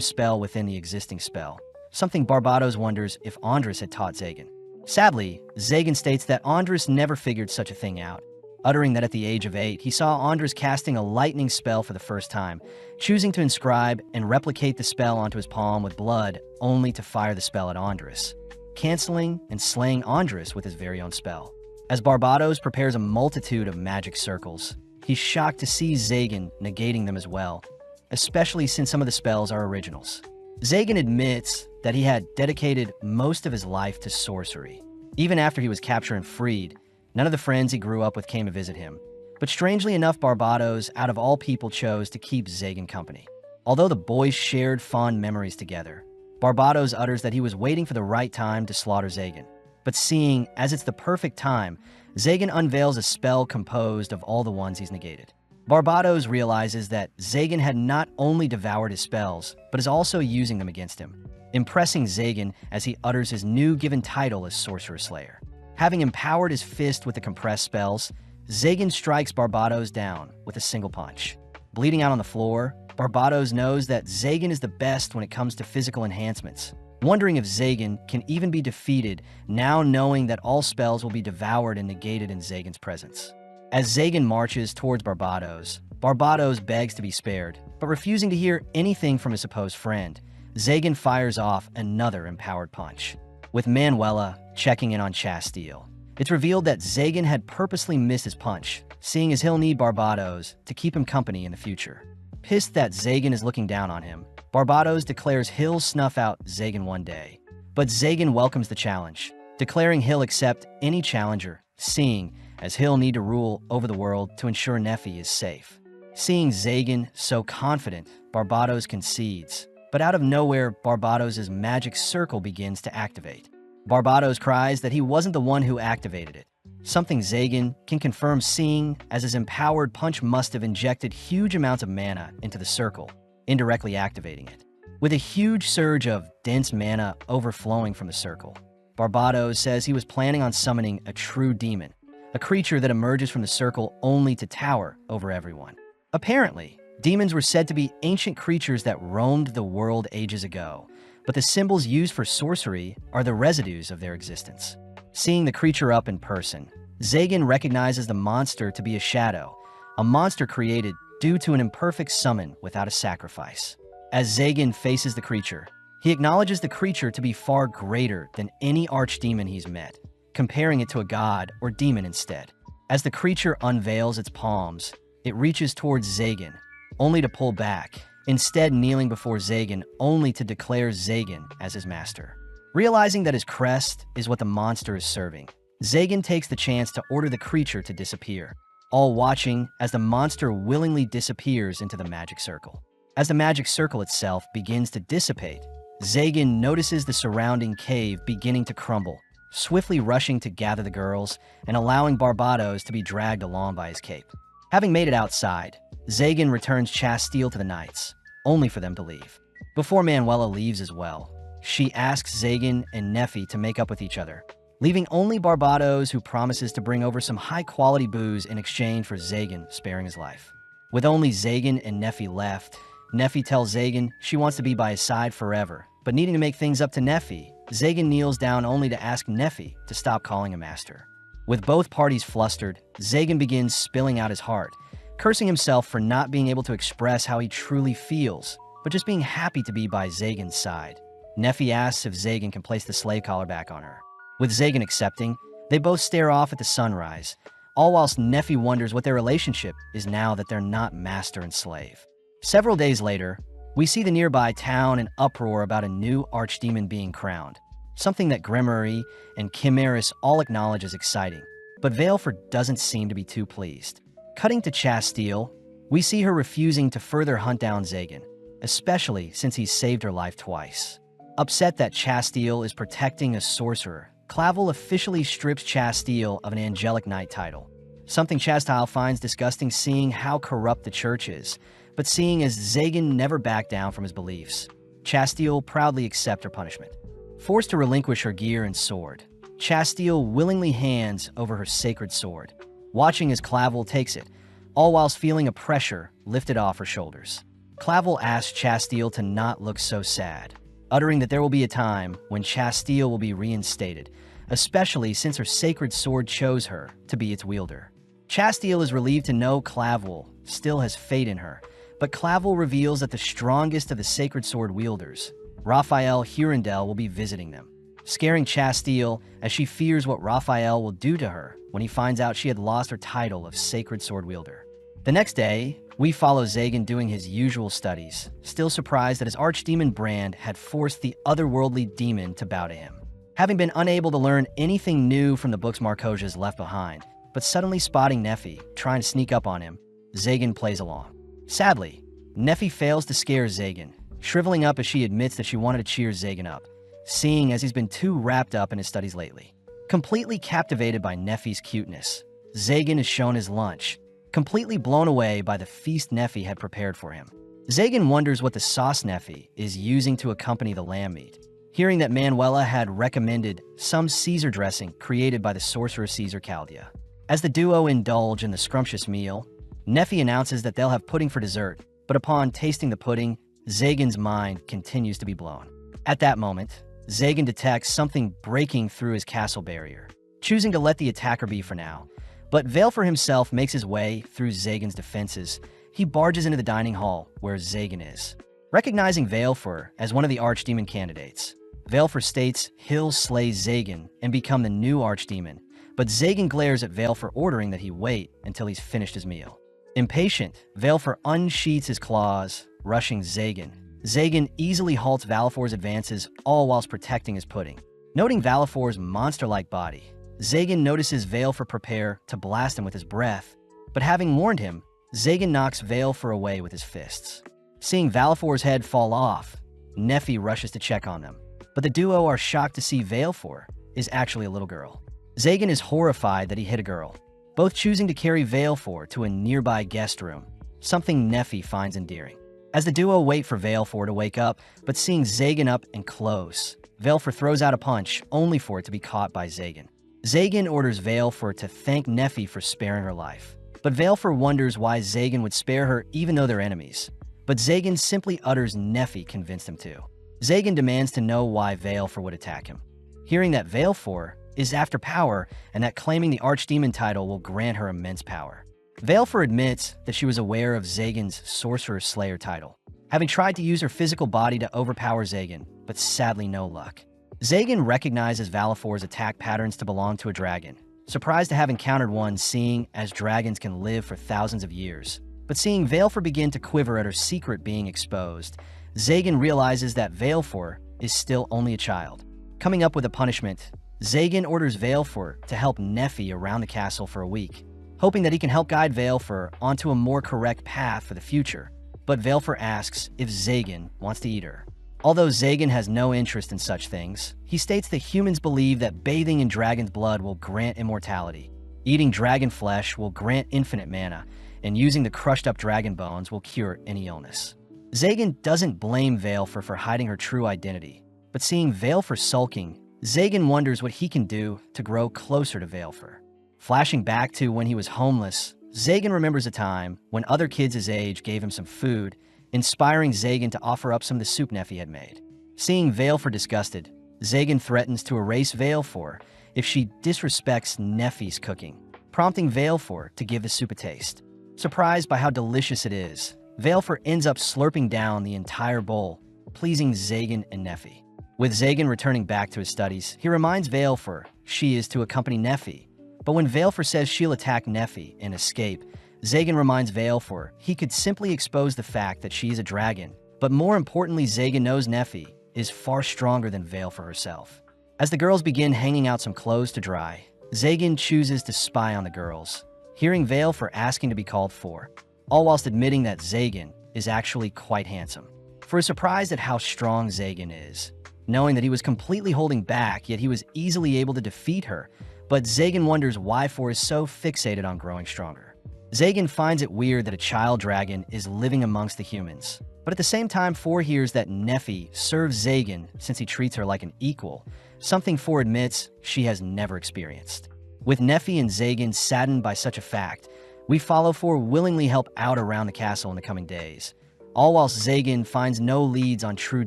spell within the existing spell, something Barbatos wonders if Andrus had taught Zagan. Sadly, Zagan states that Andrus never figured such a thing out, uttering that at the age of 8, he saw Andrus casting a lightning spell for the first time, choosing to inscribe and replicate the spell onto his palm with blood, only to fire the spell at Andrus, canceling and slaying Andrus with his very own spell. As Barbatos prepares a multitude of magic circles, he's shocked to see Zagan negating them as well, especially since some of the spells are originals. Zagan admits that he had dedicated most of his life to sorcery. Even after he was captured and freed, none of the friends he grew up with came to visit him. But strangely enough, Barbatos, out of all people, chose to keep Zagan company. Although the boys shared fond memories together, Barbatos utters that he was waiting for the right time to slaughter Zagan. But seeing as it's the perfect time, Zagan unveils a spell composed of all the ones he's negated. Barbatos realizes that Zagan had not only devoured his spells, but is also using them against him, impressing Zagan as he utters his new given title as Sorcerer Slayer. Having empowered his fist with the compressed spells, Zagan strikes Barbatos down with a single punch. Bleeding out on the floor, Barbatos knows that Zagan is the best when it comes to physical enhancements, wondering if Zagan can even be defeated, now knowing that all spells will be devoured and negated in Zagan's presence. As Zagan marches towards Barbados, Barbados begs to be spared, but refusing to hear anything from his supposed friend, Zagan fires off another empowered punch. With Manuela checking in on Chastille, it's revealed that Zagan had purposely missed his punch, seeing as he'll need Barbados to keep him company in the future. Pissed that Zagan is looking down on him, Barbados declares he'll snuff out Zagan one day. But Zagan welcomes the challenge, declaring he'll accept any challenger, seeing as he'll need to rule over the world to ensure Neffy is safe. Seeing Zagan so confident, Barbados concedes, but out of nowhere, Barbados' magic circle begins to activate. Barbados cries that he wasn't the one who activated it, something Zagan can confirm, seeing as his empowered punch must have injected huge amounts of mana into the circle, indirectly activating it. With a huge surge of dense mana overflowing from the circle, Barbados says he was planning on summoning a true demon, a creature that emerges from the circle only to tower over everyone. Apparently, demons were said to be ancient creatures that roamed the world ages ago, but the symbols used for sorcery are the residues of their existence. Seeing the creature up in person, Zagan recognizes the monster to be a shadow, a monster created due to an imperfect summon without a sacrifice. As Zagan faces the creature, he acknowledges the creature to be far greater than any archdemon he's met, comparing it to a god or demon instead. As the creature unveils its palms, it reaches towards Zagan, only to pull back, instead kneeling before Zagan only to declare Zagan as his master. Realizing that his crest is what the monster is serving, Zagan takes the chance to order the creature to disappear, all watching as the monster willingly disappears into the magic circle. As the magic circle itself begins to dissipate, Zagan notices the surrounding cave beginning to crumble, swiftly rushing to gather the girls and allowing Barbados to be dragged along by his cape. Having made it outside, Zagan returns Chastille to the knights, only for them to leave. Before Manuela leaves as well, she asks Zagan and Neffy to make up with each other, leaving only Barbados, who promises to bring over some high-quality booze in exchange for Zagan sparing his life. With only Zagan and Neffy left, Neffy tells Zagan she wants to be by his side forever, but needing to make things up to Neffy, Zagan kneels down only to ask Neffy to stop calling him master. With both parties flustered, Zagan begins spilling out his heart, cursing himself for not being able to express how he truly feels, but just being happy to be by Zagan's side. Neffy asks if Zagan can place the slave collar back on her. With Zagan accepting, they both stare off at the sunrise, all whilst Neffy wonders what their relationship is now that they're not master and slave. Several days later, we see the nearby town in uproar about a new archdemon being crowned, something that Grimoire and Chimeris all acknowledge as exciting, but Veilfor doesn't seem to be too pleased. Cutting to Chastille, we see her refusing to further hunt down Zagan, especially since he's saved her life twice. Upset that Chastille is protecting a sorcerer, Clavel officially strips Chastille of an angelic knight title, something Chastille finds disgusting, seeing how corrupt the church is, but seeing as Zagan never backed down from his beliefs, Chastille proudly accepts her punishment. Forced to relinquish her gear and sword, Chastille willingly hands over her sacred sword, watching as Clavel takes it, all whilst feeling a pressure lifted off her shoulders. Clavel asks Chastille to not look so sad, uttering that there will be a time when Chastille will be reinstated, especially since her sacred sword chose her to be its wielder. Chastille is relieved to know Clavel still has fate in her, but Clavel reveals that the strongest of the sacred sword wielders, Raphael Hurandel, will be visiting them, scaring Chastille as she fears what Raphael will do to her when he finds out she had lost her title of sacred sword wielder. The next day, we follow Zagan doing his usual studies, still surprised that his archdemon Brand had forced the otherworldly demon to bow to him. Having been unable to learn anything new from the books Marcosia's left behind, but suddenly spotting Neffy trying to sneak up on him, Zagan plays along. Sadly, Neffy fails to scare Zagan, shriveling up as she admits that she wanted to cheer Zagan up, seeing as he's been too wrapped up in his studies lately. Completely captivated by Neffy's cuteness, Zagan is shown his lunch, completely blown away by the feast Neffy had prepared for him. Zagan wonders what the sauce Neffy is using to accompany the lamb meat, hearing that Manuela had recommended some Caesar dressing created by the sorcerer Caesar Chaldea. As the duo indulge in the scrumptious meal, Neffy announces that they'll have pudding for dessert, but upon tasting the pudding, Zagan's mind continues to be blown. At that moment, Zagan detects something breaking through his castle barrier, choosing to let the attacker be for now. But Valefor himself makes his way through Zagan's defenses. He barges into the dining hall where Zagan is. Recognizing Valefor as one of the archdemon candidates, Valefor states he'll slay Zagan and become the new archdemon, but Zagan glares at Valefor, ordering that he wait until he's finished his meal. Impatient, Valefor unsheathes his claws, rushing Zagan. Zagan easily halts Valefor's advances, all whilst protecting his pudding. Noting Valefor's monster-like body, Zagan notices Valefor prepare to blast him with his breath, but having warned him, Zagan knocks Valefor away with his fists. Seeing Valefor's head fall off, Neffy rushes to check on them, but the duo are shocked to see Valefor is actually a little girl. Zagan is horrified that he hit a girl, both choosing to carry Valefor to a nearby guest room, something Neffy finds endearing. As the duo wait for Valefor to wake up, but seeing Zagan up and close, Valefor throws out a punch, only for it to be caught by Zagan. Zagan orders Valefor to thank Neffy for sparing her life, but Valefor wonders why Zagan would spare her even though they're enemies. But Zagan simply utters Neffy convinced him to. Zagan demands to know why Valefor would attack him. Hearing that Valefor is after power and that claiming the Archdemon title will grant her immense power, Valefor admits that she was aware of Zagan's Sorcerer Slayer title, having tried to use her physical body to overpower Zagan, but sadly no luck. Zagan recognizes Valefor's attack patterns to belong to a dragon, surprised to have encountered one, seeing as dragons can live for thousands of years. But seeing Valefor begin to quiver at her secret being exposed, Zagan realizes that Valefor is still only a child. Coming up with a punishment, Zagan orders Valefor to help Neffy around the castle for a week, hoping that he can help guide Valefor onto a more correct path for the future. But Valefor asks if Zagan wants to eat her. Although Zagan has no interest in such things, he states that humans believe that bathing in dragon's blood will grant immortality, eating dragon flesh will grant infinite mana, and using the crushed-up dragon bones will cure any illness. Zagan doesn't blame Valefor for hiding her true identity, but seeing Valefor sulking, Zagan wonders what he can do to grow closer to Valefor. Flashing back to when he was homeless, Zagan remembers a time when other kids his age gave him some food, inspiring Zagan to offer up some of the soup Neffy had made. Seeing Valefor disgusted, Zagan threatens to erase Valefor if she disrespects Neffy's cooking, prompting Valefor to give the soup a taste. Surprised by how delicious it is, Valefor ends up slurping down the entire bowl, pleasing Zagan and Neffy. With Zagan returning back to his studies, he reminds Valefor she is to accompany Neffy. But when Valefor says she'll attack Neffy and escape, Zagan reminds Valefor he could simply expose the fact that she is a dragon. But more importantly, Zagan knows Neffy is far stronger than Valefor herself. As the girls begin hanging out some clothes to dry, Zagan chooses to spy on the girls, hearing Valefor asking to be called for, all whilst admitting that Zagan is actually quite handsome. For surprised at how strong Zagan is, knowing that he was completely holding back, yet he was easily able to defeat her, but Zagan wonders why For is so fixated on growing stronger. Zagan finds it weird that a child dragon is living amongst the humans, but at the same time For hears that Neffy serves Zagan since he treats her like an equal, something For admits she has never experienced. With Neffy and Zagan saddened by such a fact, we follow For willingly help out around the castle in the coming days, all whilst Zagan finds no leads on true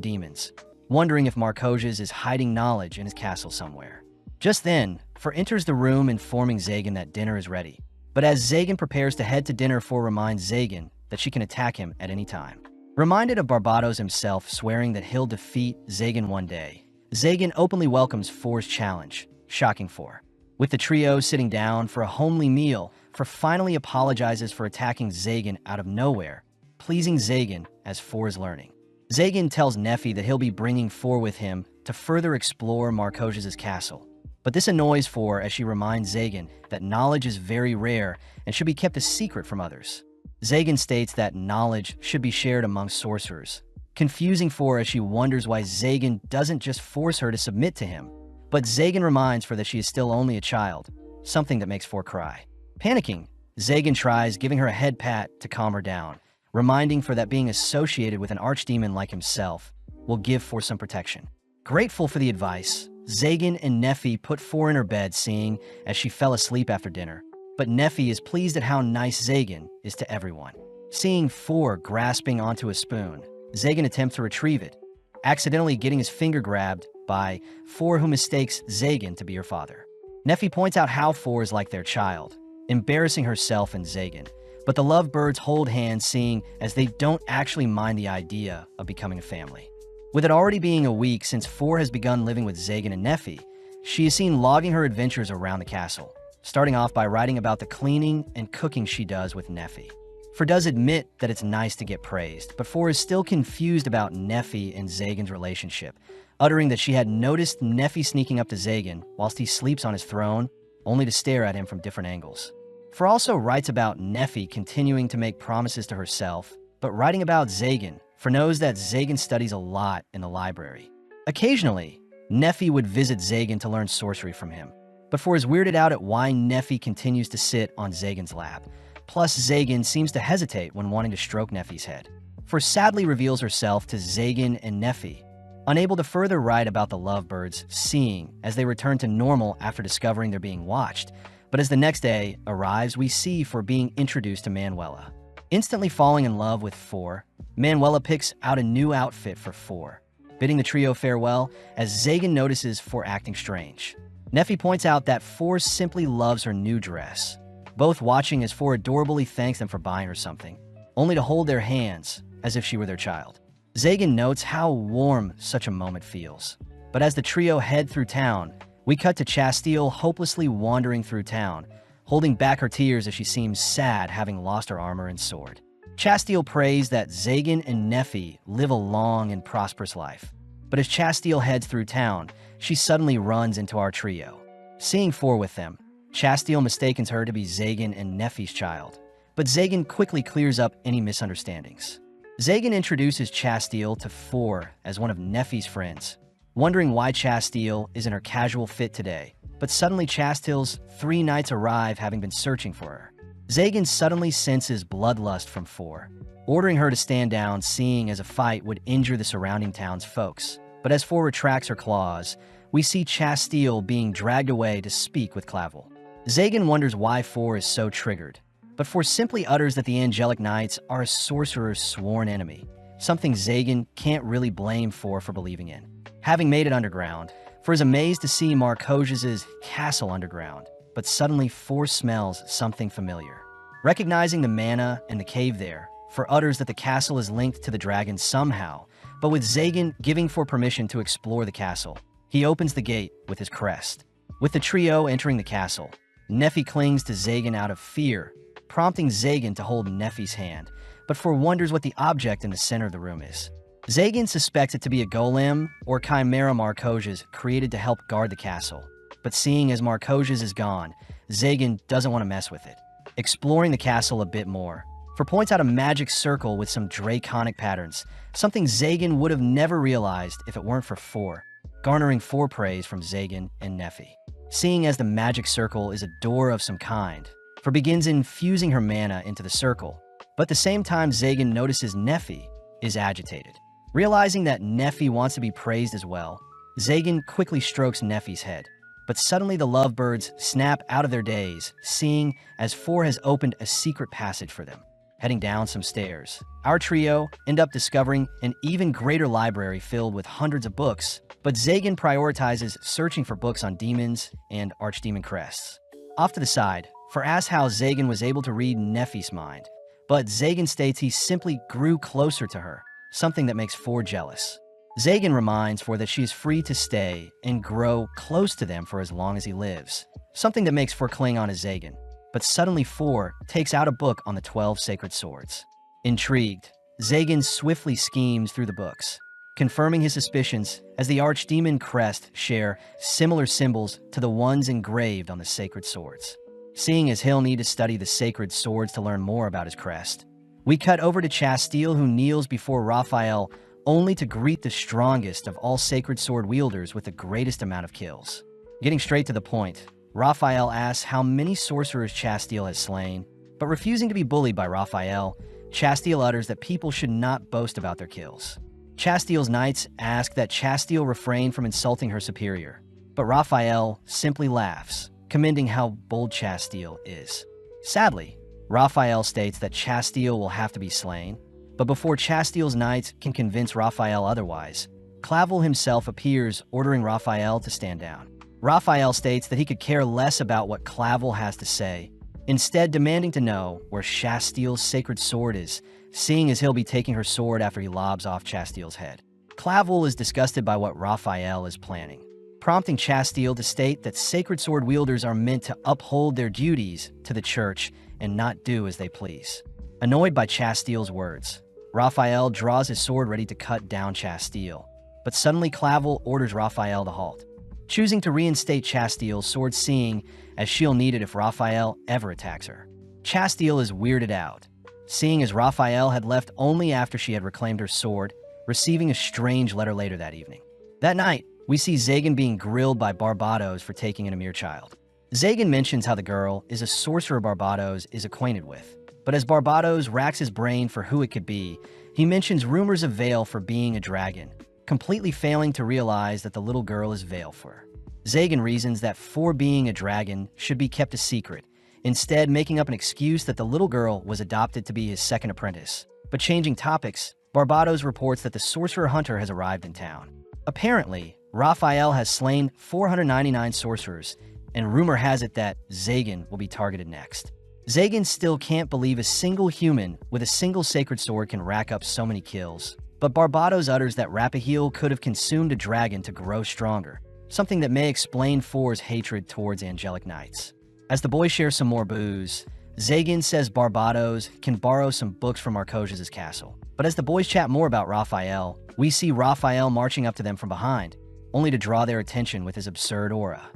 demons, wondering if Markojas is hiding knowledge in his castle somewhere. Just then, For enters the room informing Zagan that dinner is ready. But as Zagan prepares to head to dinner, For reminds Zagan that she can attack him at any time. Reminded of Barbados himself swearing that he'll defeat Zagan one day, Zagan openly welcomes For's challenge, shocking For. With the trio sitting down for a homely meal, For finally apologizes for attacking Zagan out of nowhere, pleasing Zagan as For is learning. Zagan tells Neffy that he'll be bringing For with him to further explore Markojas' castle. But this annoys For as she reminds Zagan that knowledge is very rare and should be kept a secret from others. Zagan states that knowledge should be shared amongst sorcerers, confusing For as she wonders why Zagan doesn't just force her to submit to him. But Zagan reminds For that she is still only a child, something that makes For cry. Panicking, Zagan tries giving her a head pat to calm her down, reminding For that being associated with an archdemon like himself will give For some protection. Grateful for the advice, Zagan and Neffy put For in her bed, seeing as she fell asleep after dinner. But Neffy is pleased at how nice Zagan is to everyone. Seeing For grasping onto a spoon, Zagan attempts to retrieve it, accidentally getting his finger grabbed by Four, who mistakes Zagan to be her father. Neffy points out how Four is like their child, embarrassing herself and Zagan, but the lovebirds hold hands, seeing as they don't actually mind the idea of becoming a family. With it already being a week since Four has begun living with Zagan and Neffy, she is seen logging her adventures around the castle, starting off by writing about the cleaning and cooking she does with Neffy. Four does admit that it's nice to get praised, but Four is still confused about Neffy and Zagan's relationship, uttering that she had noticed Neffy sneaking up to Zagan whilst he sleeps on his throne, only to stare at him from different angles. Four also writes about Neffy continuing to make promises to herself, but writing about Zagan, Four knows that Zagan studies a lot in the library. Occasionally, Neffy would visit Zagan to learn sorcery from him, but Four is weirded out at why Neffy continues to sit on Zagan's lap. Plus, Zagan seems to hesitate when wanting to stroke Neffy's head. Four sadly reveals herself to Zagan and Neffy, unable to further write about the lovebirds, seeing as they return to normal after discovering they're being watched. But as the next day arrives, we see Four being introduced to Manuela. Instantly falling in love with Four, Manuela picks out a new outfit for Four, bidding the trio farewell as Zagan notices Four acting strange. Neffy points out that Four simply loves her new dress, both watching as Four adorably thanks them for buying her something, only to hold their hands as if she were their child. Zagan notes how warm such a moment feels. But as the trio head through town, we cut to Chastille hopelessly wandering through town, holding back her tears as she seems sad having lost her armor and sword. Chastille prays that Zagan and Neffy live a long and prosperous life. But as Chastille heads through town, she suddenly runs into our trio. Seeing Four with them, Chastille mistakes her to be Zagan and Neffy's child, but Zagan quickly clears up any misunderstandings. Zagan introduces Chastille to Four as one of Neffy's friends, wondering why Chastille is in her casual fit today, but suddenly Chastille's 3 knights arrive, having been searching for her. Zagan suddenly senses bloodlust from Four, ordering her to stand down, seeing as a fight would injure the surrounding town's folks. But as Four retracts her claws, we see Chastille being dragged away to speak with Clavel. Zagan wonders why Four is so triggered, but Four simply utters that the Angelic Knights are a sorcerer's sworn enemy, something Zagan can't really blame Four for believing in. Having made it underground, Four is amazed to see Marcosius's castle underground, but suddenly Four smells something familiar. Recognizing the mana and the cave there, Four utters that the castle is linked to the dragon somehow, but with Zagan giving Four permission to explore the castle, he opens the gate with his crest. With the trio entering the castle, Neffy clings to Zagan out of fear, prompting Zagan to hold Neffy's hand, but Four wonders what the object in the center of the room is. Zagan suspects it to be a golem or chimera Marcosius created to help guard the castle, but seeing as Marcosius is gone, Zagan doesn't want to mess with it. Exploring the castle a bit more, Four points out a magic circle with some draconic patterns, something Zagan would have never realized if it weren't for Four, garnering Four praise from Zagan and Neffy. Seeing as the magic circle is a door of some kind, Four begins infusing her mana into the circle, but at the same time Zagan notices Neffy is agitated. Realizing that Neffy wants to be praised as well, Zagan quickly strokes Neffy's head, but suddenly the lovebirds snap out of their daze, seeing as Four has opened a secret passage for them. Heading down some stairs, our trio end up discovering an even greater library filled with hundreds of books, but Zagan prioritizes searching for books on demons and archdemon crests. Off to the side, Four asks how Zagan was able to read Neffy's mind, but Zagan states he simply grew closer to her, something that makes Four jealous. Zagan reminds Four that she is free to stay and grow close to them for as long as he lives, something that makes Four cling on to Zagan. But suddenly Four takes out a book on the 12 sacred swords. Intrigued, Zagan swiftly schemes through the books, confirming his suspicions as the archdemon crest share similar symbols to the ones engraved on the sacred swords. Seeing as he'll need to study the sacred swords to learn more about his crest, we cut over to Chastille, who kneels before Raphael only to greet the strongest of all sacred sword wielders with the greatest amount of kills. Getting straight to the point, Raphael asks how many sorcerers Chastille has slain, but refusing to be bullied by Raphael, Chastille utters that people should not boast about their kills. Chastille's knights ask that Chastille refrain from insulting her superior, but Raphael simply laughs, commending how bold Chastille is. Sadly, Raphael states that Chastille will have to be slain, but before Chastille's knights can convince Raphael otherwise, Clavel himself appears, ordering Raphael to stand down. Raphael states that he could care less about what Clavel has to say, instead demanding to know where Chastiel's sacred sword is, seeing as he'll be taking her sword after he lobs off Chastiel's head. Clavel is disgusted by what Raphael is planning, prompting Chastiel to state that sacred sword wielders are meant to uphold their duties to the church and not do as they please. Annoyed by Chastiel's words, Raphael draws his sword ready to cut down Chastiel, but suddenly Clavel orders Raphael to halt, choosing to reinstate Chastiel's sword, seeing as she'll need it if Raphael ever attacks her. Chastiel is weirded out, seeing as Raphael had left only after she had reclaimed her sword, receiving a strange letter later that evening. That night, we see Zagan being grilled by Barbados for taking an Emir child. Zagan mentions how the girl is a sorcerer Barbados is acquainted with, but as Barbados racks his brain for who it could be, he mentions rumors of Vale for being a dragon, completely failing to realize that the little girl is Valefor. Zagan reasons that for being a dragon should be kept a secret, instead making up an excuse that the little girl was adopted to be his second apprentice. But changing topics, Barbados reports that the sorcerer hunter has arrived in town. Apparently, Raphael has slain 499 sorcerers, and rumor has it that Zagan will be targeted next. Zagan still can't believe a single human with a single sacred sword can rack up so many kills, but Barbados utters that Rapaheel could have consumed a dragon to grow stronger, something that may explain For's hatred towards angelic knights. As the boys share some more booze, Zagan says Barbados can borrow some books from Arcosius' castle. But as the boys chat more about Raphael, we see Raphael marching up to them from behind, only to draw their attention with his absurd aura.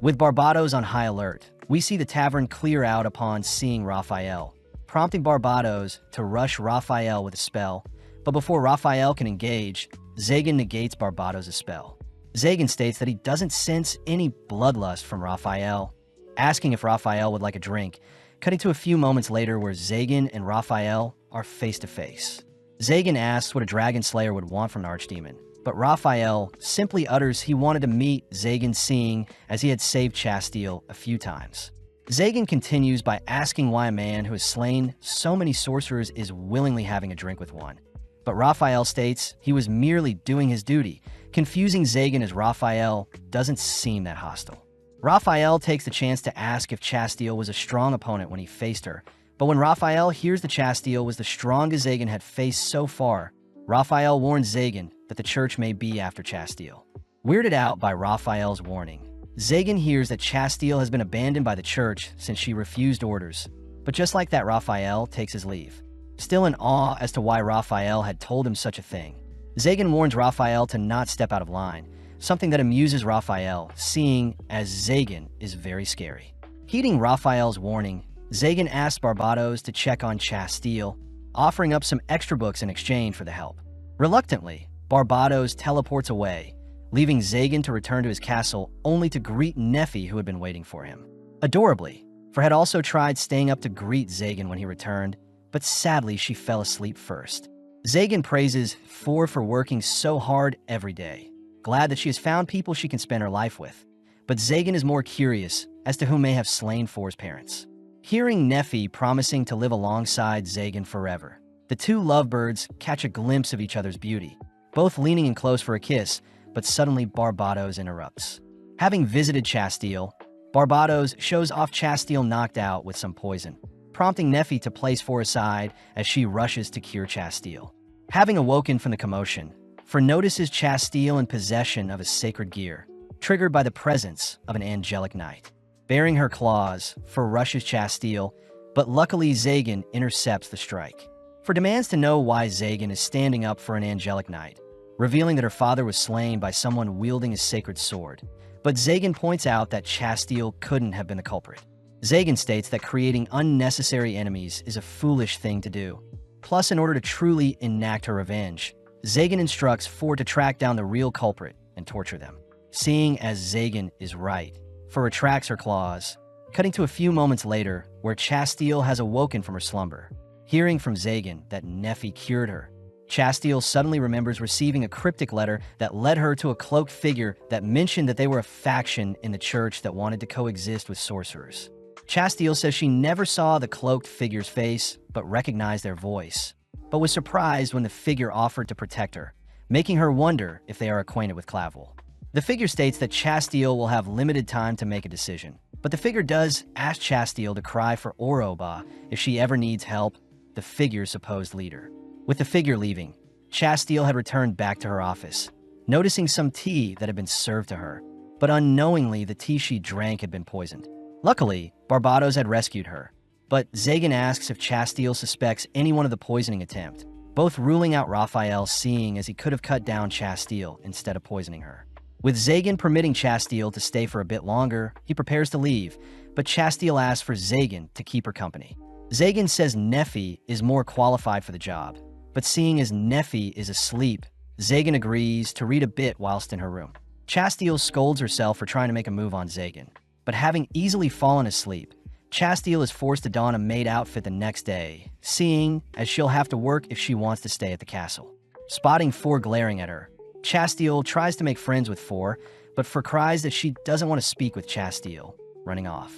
With Barbados on high alert, we see the tavern clear out upon seeing Raphael, prompting Barbados to rush Raphael with a spell, but before Raphael can engage, Zagan negates Barbados' spell. Zagan states that he doesn't sense any bloodlust from Raphael, asking if Raphael would like a drink, cutting to a few moments later where Zagan and Raphael are face to face. Zagan asks what a dragon slayer would want from an archdemon, but Raphael simply utters he wanted to meet Zagan, seeing as he had saved Chastiel a few times. Zagan continues by asking why a man who has slain so many sorcerers is willingly having a drink with one. But Raphael states he was merely doing his duty, confusing Zagan as Raphael doesn't seem that hostile. Raphael takes the chance to ask if Chastiel was a strong opponent when he faced her, but when Raphael hears that Chastiel was the strongest Zagan had faced so far, Raphael warns Zagan that the church may be after Chastiel. Weirded out by Raphael's warning, Zagan hears that Chastiel has been abandoned by the church since she refused orders, but just like that, Raphael takes his leave. Still in awe as to why Raphael had told him such a thing, Zagan warns Raphael to not step out of line, something that amuses Raphael, seeing as Zagan is very scary. Heeding Raphael's warning, Zagan asks Barbados to check on Chastiel, offering up some extra books in exchange for the help. Reluctantly, Barbados teleports away, leaving Zagan to return to his castle only to greet Nephi, who had been waiting for him. Adorably, for had also tried staying up to greet Zagan when he returned, but sadly she fell asleep first. Zagan praises For working so hard every day, glad that she has found people she can spend her life with, but Zagan is more curious as to who may have slain For's parents. Hearing Nephi promising to live alongside Zagan forever, the two lovebirds catch a glimpse of each other's beauty, both leaning in close for a kiss, but suddenly Barbados interrupts. Having visited Chastiel, Barbados shows off Chastiel knocked out with some poison, prompting Nephi to place For aside as she rushes to cure Chastiel. Having awoken from the commotion, For notices Chastiel in possession of a sacred gear, triggered by the presence of an angelic knight. Bearing her claws, For rushes Chastiel, but luckily Zagan intercepts the strike. For demands to know why Zagan is standing up for an angelic knight, revealing that her father was slain by someone wielding a sacred sword, but Zagan points out that Chastiel couldn't have been the culprit. Zagan states that creating unnecessary enemies is a foolish thing to do. Plus, in order to truly enact her revenge, Zagan instructs For to track down the real culprit and torture them. Seeing as Zagan is right, For retracts her claws, cutting to a few moments later where Chastiel has awoken from her slumber. Hearing from Zagan that Nephi cured her, Chastiel suddenly remembers receiving a cryptic letter that led her to a cloaked figure that mentioned that they were a faction in the church that wanted to coexist with sorcerers. Chastiel says she never saw the cloaked figure's face, but recognized their voice, but was surprised when the figure offered to protect her, making her wonder if they are acquainted with Clavel. The figure states that Chasteel will have limited time to make a decision, but the figure does ask Chasteel to cry for Oroba if she ever needs help, the figure's supposed leader. With the figure leaving, Chasteel had returned back to her office, noticing some tea that had been served to her, but unknowingly the tea she drank had been poisoned. Luckily, Barbados had rescued her, but Zagan asks if Chasteel suspects anyone of the poisoning attempt, both ruling out Raphael, seeing as he could have cut down Chasteel instead of poisoning her. With Zagan permitting Chasteel to stay for a bit longer, he prepares to leave, but Chasteel asks for Zagan to keep her company. Zagan says Nephi is more qualified for the job, but seeing as Nephi is asleep, Zagan agrees to read a bit whilst in her room. Chasteel scolds herself for trying to make a move on Zagan, but having easily fallen asleep, Chasteel is forced to don a maid outfit the next day, seeing as she'll have to work if she wants to stay at the castle. Spotting Four glaring at her, Chasteel tries to make friends with Four, but Four cries that she doesn't want to speak with Chasteel, running off.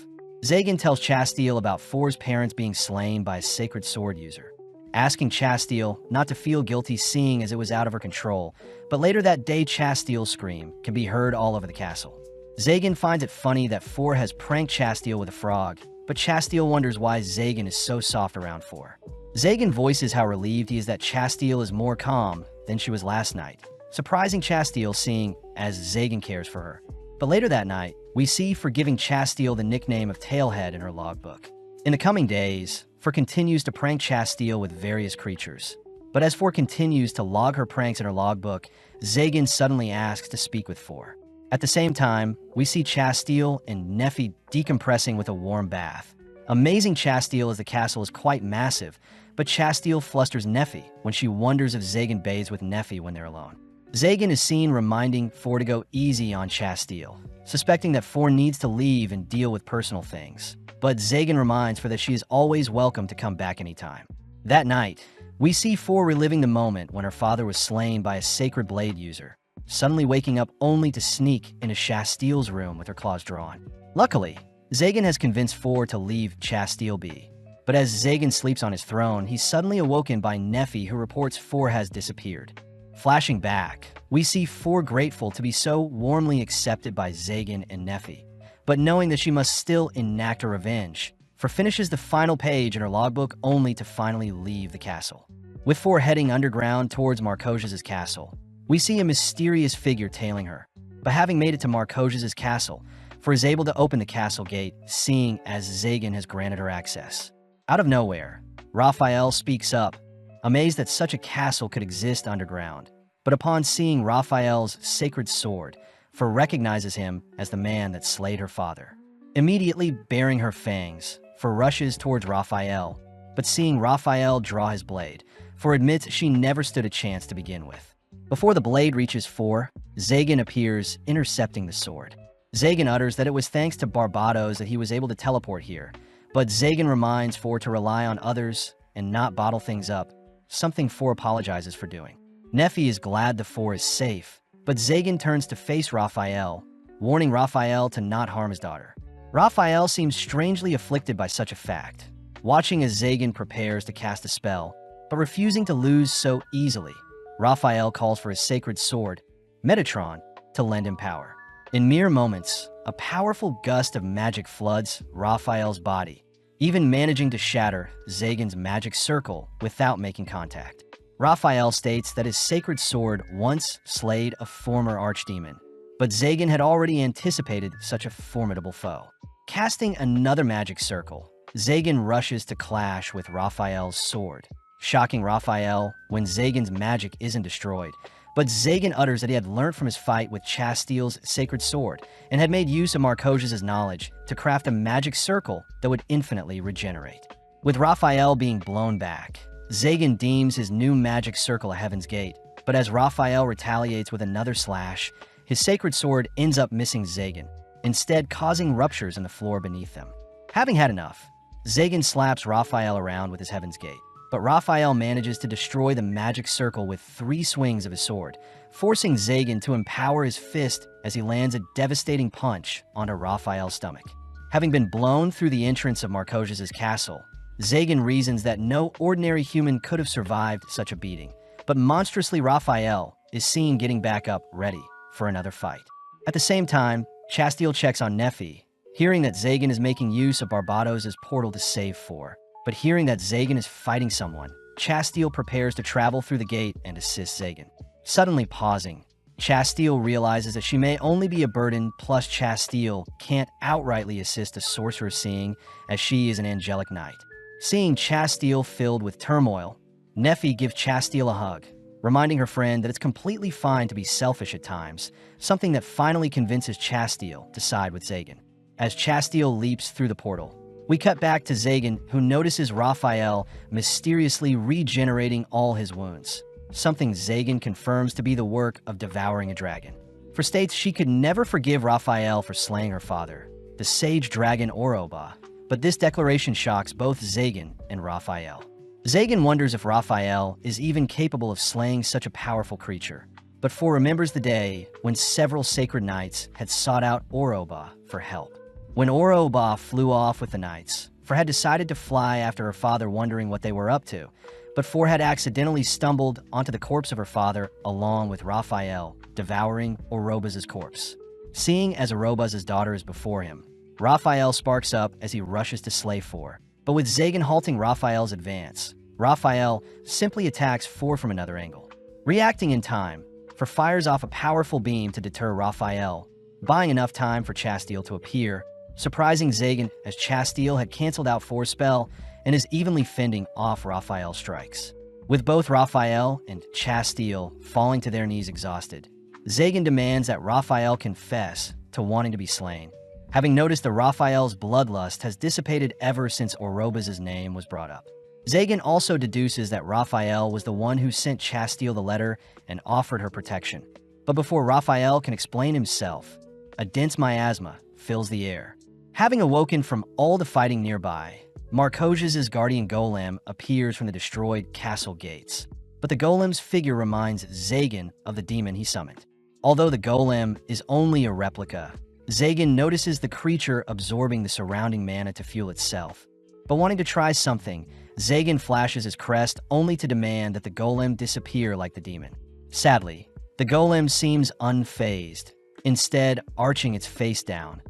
Zagan tells Chasteel about Four's parents being slain by a sacred sword user, asking Chasteel not to feel guilty seeing as it was out of her control, but later that day Chasteel's scream can be heard all over the castle. Zagan finds it funny that Four has pranked Chasteel with a frog, but Chasteel wonders why Zagan is so soft around Four. Zagan voices how relieved he is that Chasteel is more calm than she was last night, surprising Chasteel seeing as Zagan cares for her. But later that night, we see Four giving Chasteel the nickname of Tailhead in her logbook. In the coming days, Four continues to prank Chasteel with various creatures. But as Four continues to log her pranks in her logbook, Zagan suddenly asks to speak with Four. At the same time, we see Chasteel and Nephi decompressing with a warm bath. Amazing Chasteel as the castle is quite massive, but Chasteel flusters Nephi when she wonders if Zagan bathes with Nephi when they're alone. Zagan is seen reminding Four to go easy on Chasteel, suspecting that Four needs to leave and deal with personal things. But Zagan reminds Four that she is always welcome to come back anytime. That night, we see Four reliving the moment when her father was slain by a sacred blade user, suddenly waking up only to sneak into Chasteel's room with her claws drawn. Luckily, Zagan has convinced Four to leave Chasteel be. But as Zagan sleeps on his throne, he's suddenly awoken by Nephi, who reports Four has disappeared. Flashing back, we see Four grateful to be so warmly accepted by Zagan and Nephi, but knowing that she must still enact her revenge, Four finishes the final page in her logbook only to finally leave the castle. With Four heading underground towards Marcosius' castle, we see a mysterious figure tailing her, but having made it to Marcosius' castle, Four is able to open the castle gate, seeing as Zagan has granted her access. Out of nowhere, Raphael speaks up, amazed that such a castle could exist underground. But upon seeing Raphael's sacred sword, Four recognizes him as the man that slayed her father. Immediately baring her fangs, Four rushes towards Raphael, but seeing Raphael draw his blade, Four admits she never stood a chance to begin with. Before the blade reaches Four, Zagan appears, intercepting the sword. Zagan utters that it was thanks to Barbados that he was able to teleport here, but Zagan reminds Four to rely on others and not bottle things up, something Four apologizes for doing. Nephi is glad the Four is safe, but Zagan turns to face Raphael, warning Raphael to not harm his daughter. Raphael seems strangely afflicted by such a fact, watching as Zagan prepares to cast a spell, but refusing to lose so easily. Raphael calls for his sacred sword, Metatron, to lend him power. In mere moments, a powerful gust of magic floods Raphael's body, even managing to shatter Zagan's magic circle without making contact. Raphael states that his sacred sword once slayed a former archdemon, but Zagan had already anticipated such a formidable foe. Casting another magic circle, Zagan rushes to clash with Raphael's sword, shocking Raphael when Zagan's magic isn't destroyed. But Zagan utters that he had learned from his fight with Chasteel's sacred sword and had made use of Marcosius' knowledge to craft a magic circle that would infinitely regenerate. With Raphael being blown back, Zagan deems his new magic circle a heaven's gate, but as Raphael retaliates with another slash, his sacred sword ends up missing Zagan, instead causing ruptures in the floor beneath them. Having had enough, Zagan slaps Raphael around with his heaven's gate, but Raphael manages to destroy the magic circle with 3 swings of his sword, forcing Zagan to empower his fist as he lands a devastating punch onto Raphael's stomach. Having been blown through the entrance of Marcosius' castle, Zagan reasons that no ordinary human could have survived such a beating, but monstrously Raphael is seen getting back up, ready for another fight. At the same time, Chasteel checks on Nephi, hearing that Zagan is making use of Barbados' portal to save Four. But hearing that Zagan is fighting someone, Chasteel prepares to travel through the gate and assist Zagan. Suddenly pausing, Chasteel realizes that she may only be a burden, plus Chasteel can't outrightly assist a sorcerer, seeing as she is an angelic knight. Seeing Chasteel filled with turmoil, Nephi gives Chasteel a hug, reminding her friend that it's completely fine to be selfish at times, something that finally convinces Chasteel to side with Zagan. As Chasteel leaps through the portal, we cut back to Zagan, who notices Raphael mysteriously regenerating all his wounds, something Zagan confirms to be the work of devouring a dragon. For states she could never forgive Raphael for slaying her father, the sage dragon Oroba, but this declaration shocks both Zagan and Raphael. Zagan wonders if Raphael is even capable of slaying such a powerful creature, but Four remembers the day when several sacred knights had sought out Oroba for help. When Oroba flew off with the knights, Four had decided to fly after her father, wondering what they were up to, but Four had accidentally stumbled onto the corpse of her father along with Raphael, devouring Oroba's corpse. Seeing as Oroba's daughter is before him, Raphael sparks up as he rushes to slay Four. But with Zagan halting Raphael's advance, Raphael simply attacks Four from another angle. Reacting in time, Four fires off a powerful beam to deter Raphael, buying enough time for Chasteel to appear, surprising Zagan as Chasteel had canceled out Four's spell and is evenly fending off Raphael's strikes. With both Raphael and Chasteel falling to their knees exhausted, Zagan demands that Raphael confess to wanting to be slain, having noticed that Raphael's bloodlust has dissipated ever since Oroba's name was brought up. Zagan also deduces that Raphael was the one who sent Chasteel the letter and offered her protection. But before Raphael can explain himself, a dense miasma fills the air. Having awoken from all the fighting nearby, Markosius' guardian golem appears from the destroyed castle gates. But the golem's figure reminds Zagan of the demon he summoned. Although the golem is only a replica, Zagan notices the creature absorbing the surrounding mana to fuel itself. But wanting to try something, Zagan flashes his crest only to demand that the golem disappear like the demon. Sadly, the golem seems unfazed, instead arching its face down,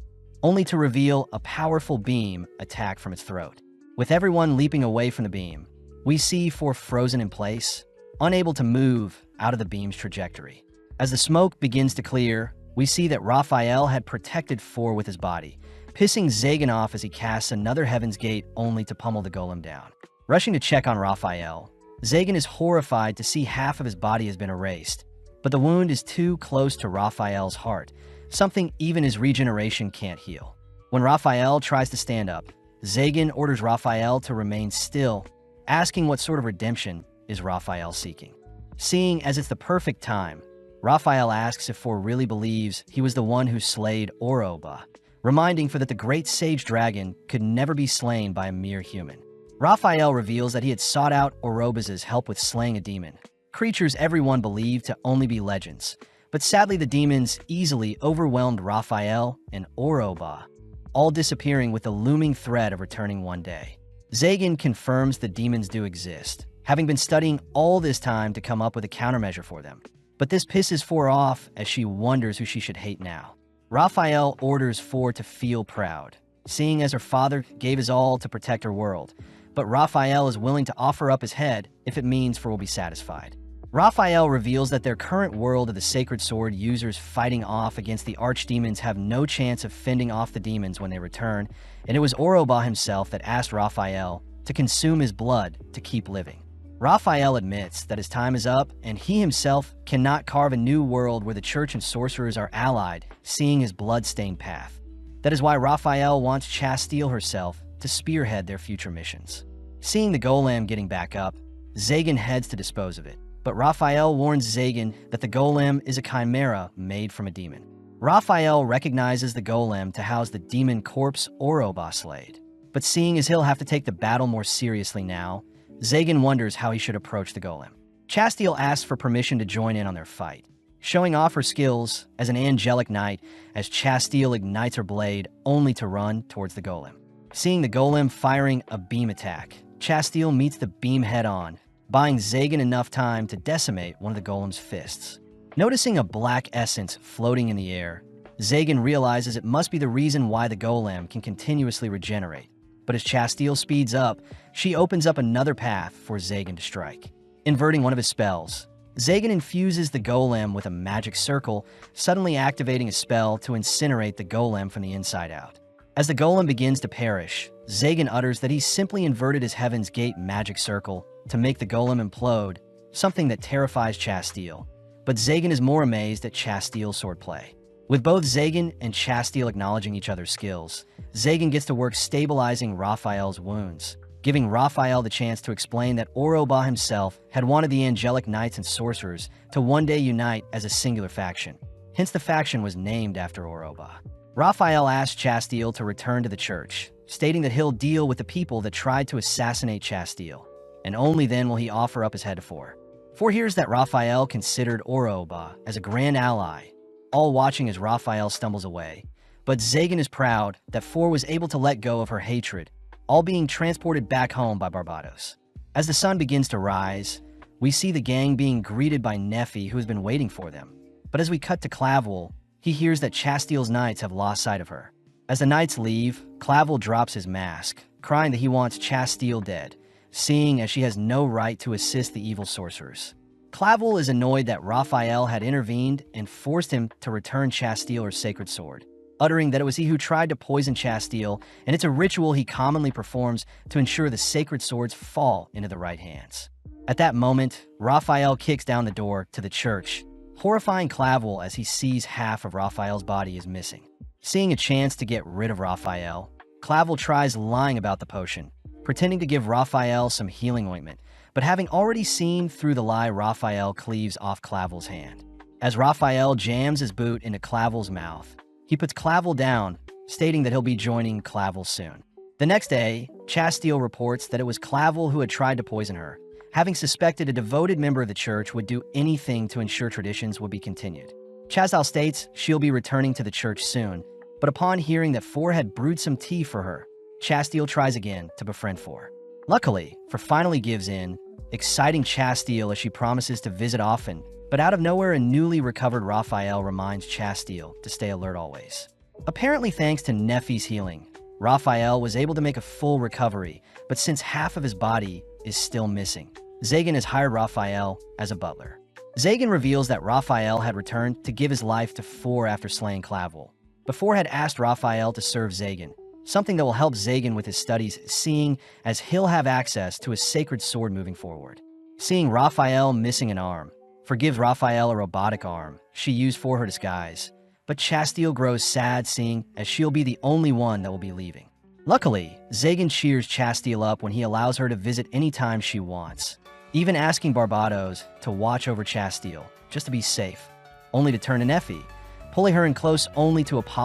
only to reveal a powerful beam attack from its throat. With everyone leaping away from the beam, we see Four frozen in place, unable to move out of the beam's trajectory. As the smoke begins to clear, we see that Raphael had protected Four with his body, pissing Zagan off as he casts another Heaven's Gate only to pummel the golem down. Rushing to check on Raphael, Zagan is horrified to see half of his body has been erased, but the wound is too close to Raphael's heart, something even his regeneration can't heal. When Raphael tries to stand up, Zagan orders Raphael to remain still, asking what sort of redemption is Raphael seeking. Seeing as it's the perfect time, Raphael asks if Four really believes he was the one who slayed Oroba, reminding Four that the great sage dragon could never be slain by a mere human. Raphael reveals that he had sought out Oroba's help with slaying a demon, creatures everyone believed to only be legends, but sadly the demons easily overwhelmed Raphael and Oroba, all disappearing with the looming threat of returning one day. Zagan confirms the demons do exist, having been studying all this time to come up with a countermeasure for them. But this pisses Four off as she wonders who she should hate now. Raphael orders Four to feel proud, seeing as her father gave his all to protect her world, but Raphael is willing to offer up his head if it means Four will be satisfied. Raphael reveals that their current world of the Sacred Sword users fighting off against the archdemons have no chance of fending off the demons when they return, and it was Oroba himself that asked Raphael to consume his blood to keep living. Raphael admits that his time is up, and he himself cannot carve a new world where the church and sorcerers are allied, seeing his blood-stained path. That is why Raphael wants Chasteel herself to spearhead their future missions. Seeing the golem getting back up, Zagan heads to dispose of it. But Raphael warns Zagan that the golem is a chimera made from a demon. Raphael recognizes the golem to house the demon corpse Oroba slayed. But seeing as he'll have to take the battle more seriously now, Zagan wonders how he should approach the golem. Chasteel asks for permission to join in on their fight, showing off her skills as an angelic knight as Chasteel ignites her blade only to run towards the golem. Seeing the golem firing a beam attack, Chasteel meets the beam head-on, buying Zagan enough time to decimate one of the golem's fists. Noticing a black essence floating in the air, Zagan realizes it must be the reason why the golem can continuously regenerate. But as Chasteel speeds up, she opens up another path for Zagan to strike. Inverting one of his spells, Zagan infuses the golem with a magic circle, suddenly activating a spell to incinerate the golem from the inside out. As the golem begins to perish, Zagan utters that he simply inverted his Heaven's Gate magic circle to make the golem implode, something that terrifies Chasteel. But Zagan is more amazed at Chasteel's swordplay. With both Zagan and Chasteel acknowledging each other's skills, Zagan gets to work stabilizing Raphael's wounds, giving Raphael the chance to explain that Oroba himself had wanted the angelic knights and sorcerers to one day unite as a singular faction. Hence the faction was named after Oroba. Raphael asks Chasteel to return to the church, stating that he'll deal with the people that tried to assassinate Chasteel, and only then will he offer up his head to Four. Four hears that Raphael considered Oroba as a grand ally, all watching as Raphael stumbles away. But Zagan is proud that Four was able to let go of her hatred, all being transported back home by Barbados. As the sun begins to rise, we see the gang being greeted by Nephi, who has been waiting for them. But as we cut to Clavel, he hears that Chasteel's knights have lost sight of her. As the knights leave, Clavel drops his mask, crying that he wants Chasteel dead, seeing as she has no right to assist the evil sorcerers. Clavel is annoyed that Raphael had intervened and forced him to return Chasteel her sacred sword, uttering that it was he who tried to poison Chasteel, and it's a ritual he commonly performs to ensure the sacred swords fall into the right hands. At that moment, Raphael kicks down the door to the church, horrifying Clavel as he sees half of Raphael's body is missing. Seeing a chance to get rid of Raphael, Clavel tries lying about the potion, pretending to give Raphael some healing ointment, but having already seen through the lie, Raphael cleaves off Clavel's hand. As Raphael jams his boot into Clavel's mouth, he puts Clavel down, stating that he'll be joining Clavel soon. The next day, Chasteel reports that it was Clavel who had tried to poison her, having suspected a devoted member of the church would do anything to ensure traditions would be continued. Chasteel states she'll be returning to the church soon, but upon hearing that Four had brewed some tea for her, Chasteel tries again to befriend Four. Luckily, Four finally gives in, exciting Chasteel as she promises to visit often, but out of nowhere a newly recovered Raphael reminds Chasteel to stay alert always. Apparently thanks to Nephi's healing, Raphael was able to make a full recovery, but since half of his body is still missing, Zagan has hired Raphael as a butler. Zagan reveals that Raphael had returned to give his life to Four after slaying Clavel. Four had asked Raphael to serve Zagan, something that will help Zagan with his studies, seeing as he'll have access to a sacred sword moving forward. Seeing Raphael missing an arm, Four gives Raphael a robotic arm she used for her disguise, but Chasteel grows sad seeing as she'll be the only one that will be leaving. Luckily, Zagan cheers Chasteel up when he allows her to visit anytime she wants, even asking Barbados to watch over Chasteel just to be safe, only to turn to Nephi, pulling her in close only to apologize